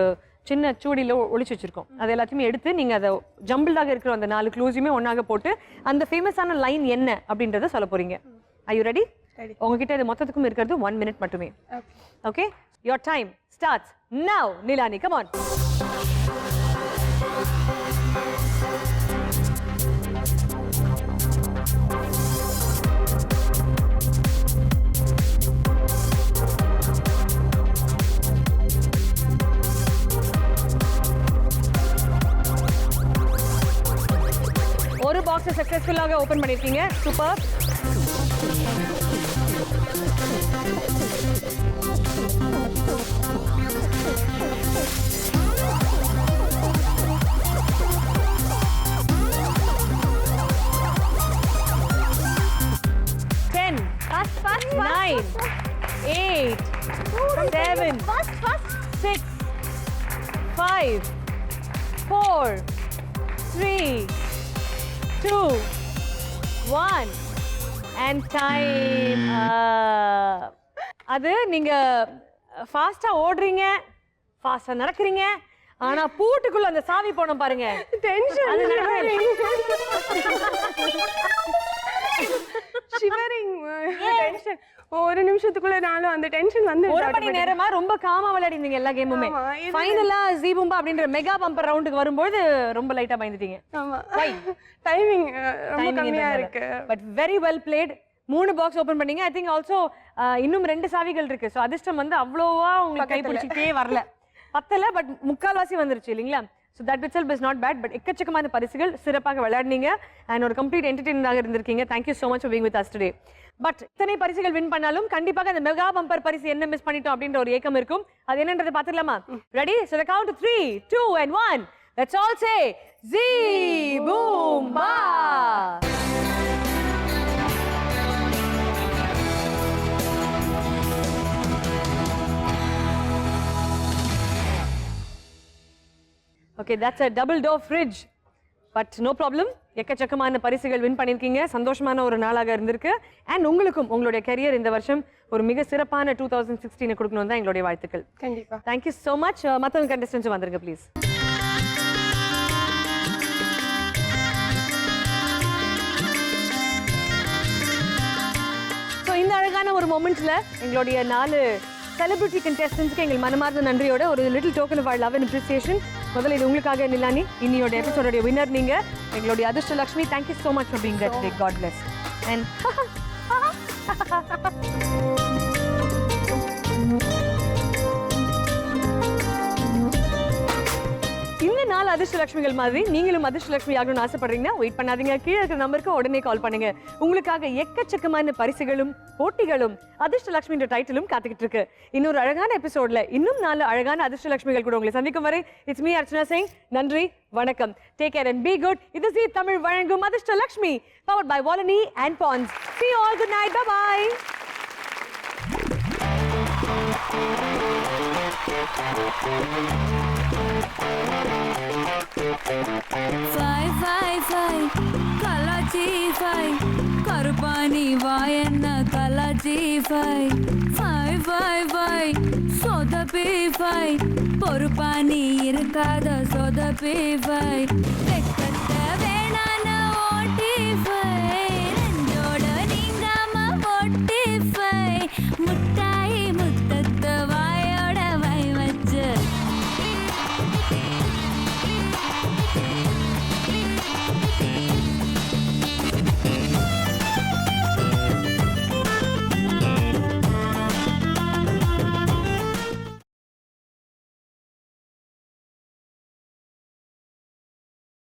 சின்ன சூடியில் ஒளிச்சு வச்சிருக்கோம். அது எல்லாத்தையுமே எடுத்து நீங்கள் அதை ஜம்பிள்டாக இருக்கிற அந்த 4 க்ளூஸுமே ஒன்றாக போட்டு அந்த ஃபேமஸான லைன் என்ன அப்படின்றத சொல்ல போறீங்க. I you ready? உங்ககிட்ட இது மொத்தத்துக்கும் இருக்கிறது 1 minute மட்டுமே. Okay, your time starts now. Nilani, come on. ஒரு பாக்ஸை சக்சஸ்ஃபுல்லாக ஓபன் பண்ணிருக்கீங்க. சூப்பர். 7, 6, 5, 4, 3, 2, 1 and time. அது நீங்க ஃபாஸ்டா ஓடுறீங்க, ஃபாஸ்டா நடக்கிறீங்க, ஆனா பூட்டுக்குள்ள அந்த சாவி போனோம் பாருங்க. டென்ஷன் அது நடக்கவே ஷிவரிங் டென்ஷன். ஒரு நிமிஷத்துக்குள்ள நானும் அந்த டென்ஷன் வந்து ஒரு மணி நேரமா ரொம்ப காமா விளையாடிங்க எல்லா கேமுமே. ஆமா, இது- ஃபைனலா ஜீபூம்பா அப்படின்ற மெகா பம்பர் ரவுண்டுக்கு வரும்போது ரொம்ப லைட்டா பயந்துட்டீங்க. ஆமா டைமிங் ரொம்ப கம்மியா இருக்கு. But very well played. 3 box open பண்ணீங்க. ஐ திங்க் ஆல்சோ இன்னும் 2 சாவிகள் இருக்கு. சோ அதிர்ஷ்டம் வந்து அவ்வளோவா உங்களுக்கு கை பிடிச்சிட்டே வரல. பத்தல பட் முக்கால்வாசி வந்துருச்சு இல்லைங்களா? So that itself is not bad. But எக்கச்சக்கமான பரிசுகள், சிறப்பாக விளையாடுனீங்க அண்ட் ஒரு கம்ப்ளீட் என்டர்டெயினாக இருந்திருக்கீங்க. Thank you so much for being with us today. But இத்தனை பரிசுகள் வின் பண்ணாலும் கண்டிப்பாக அந்த மெகா பம்பர் பரிசு என்ன மிஸ் பண்ணிட்டோம் அப்படின்ற ஒரு ஏக்கம் இருக்கும். அது என்னன்றதை பார்த்துடலாமா? Ready? So the count 3, 2 and 1. Let's all say Zee Boom Ba. Okay, that's a double door fridge. But no problem. எக்கச்சக்கமான பரிசுகள் வின் பண்ணிருக்கீங்க. சந்தோஷமான ஒரு நாளாக இருந்திருக்கு. அண்ட் உங்களுக்கும் உங்களுடைய கரியர் இந்த வருஷம் ஒரு மிக சிறப்பான 2016 கொடுக்கணும் தான் எங்களுடைய வாழ்த்துக்கள். கண்டிப்பா. Thank you so much. மத்தவங்க கண்டஸ்டன்ஸ் வந்துருங்க ப்ளீஸ். ஸோ இந்த அழகான ஒரு மொமெண்ட்ல எங்களுடைய 4 செலிபிரிட்டி கண்டஸ்டன்ஸ்க்கு எங்கள் மனமார்ந்த நன்றியோட ஒரு little token of love and appreciation. முதல்ல இது உங்களுக்காக நிலானி. இன்னியோட எபிசோட வின்னர் நீங்க, எங்களுடைய அதிர்ஷ்ட Lakshmi. Thank you so much for being there today. God bless. And இந்த 4 அதிர்ஷ்டலட்சுமிகள் மாதிரி நீங்களும் அதிர்ஷ்டலட்சுமி ஆகணும்னு ஆசைப்படுறீங்கன்னா வெயிட் பண்ணாதீங்க. கீழே இருக்கிற நம்பருக்கு உடனே கால் பண்ணுங்க. உங்களுக்காக எக்கச்சக்கமான பரிசுகளும் போட்டிகளும் அதிர்ஷ்டலட்சுமின்ற டைட்டிலும் காத்துக்கிட்டு இருக்கு. இன்னொரு அழகான எபிசோட்ல இன்னும் 4 அழகான அதிர்ஷ்டலட்சுமிகள் கூட உங்களை சந்திக்கும் வரை இட்ஸ் மீ அர்ச்சனா சிங். நன்றி, வணக்கம். Take care and be good. இது ஜீ தமிழ் வழங்கும் அதிர்ஷ்டலட்சுமி பவர்ட் பை வாலனி and Pond's. See you all. Good night. Bye bye. Five, five, five, Kalachi five, Karupani vayenna Kalachi five, five, five, five, Sodapi five, Porupani irukada Sodapi five, Vekkatta venana oti five.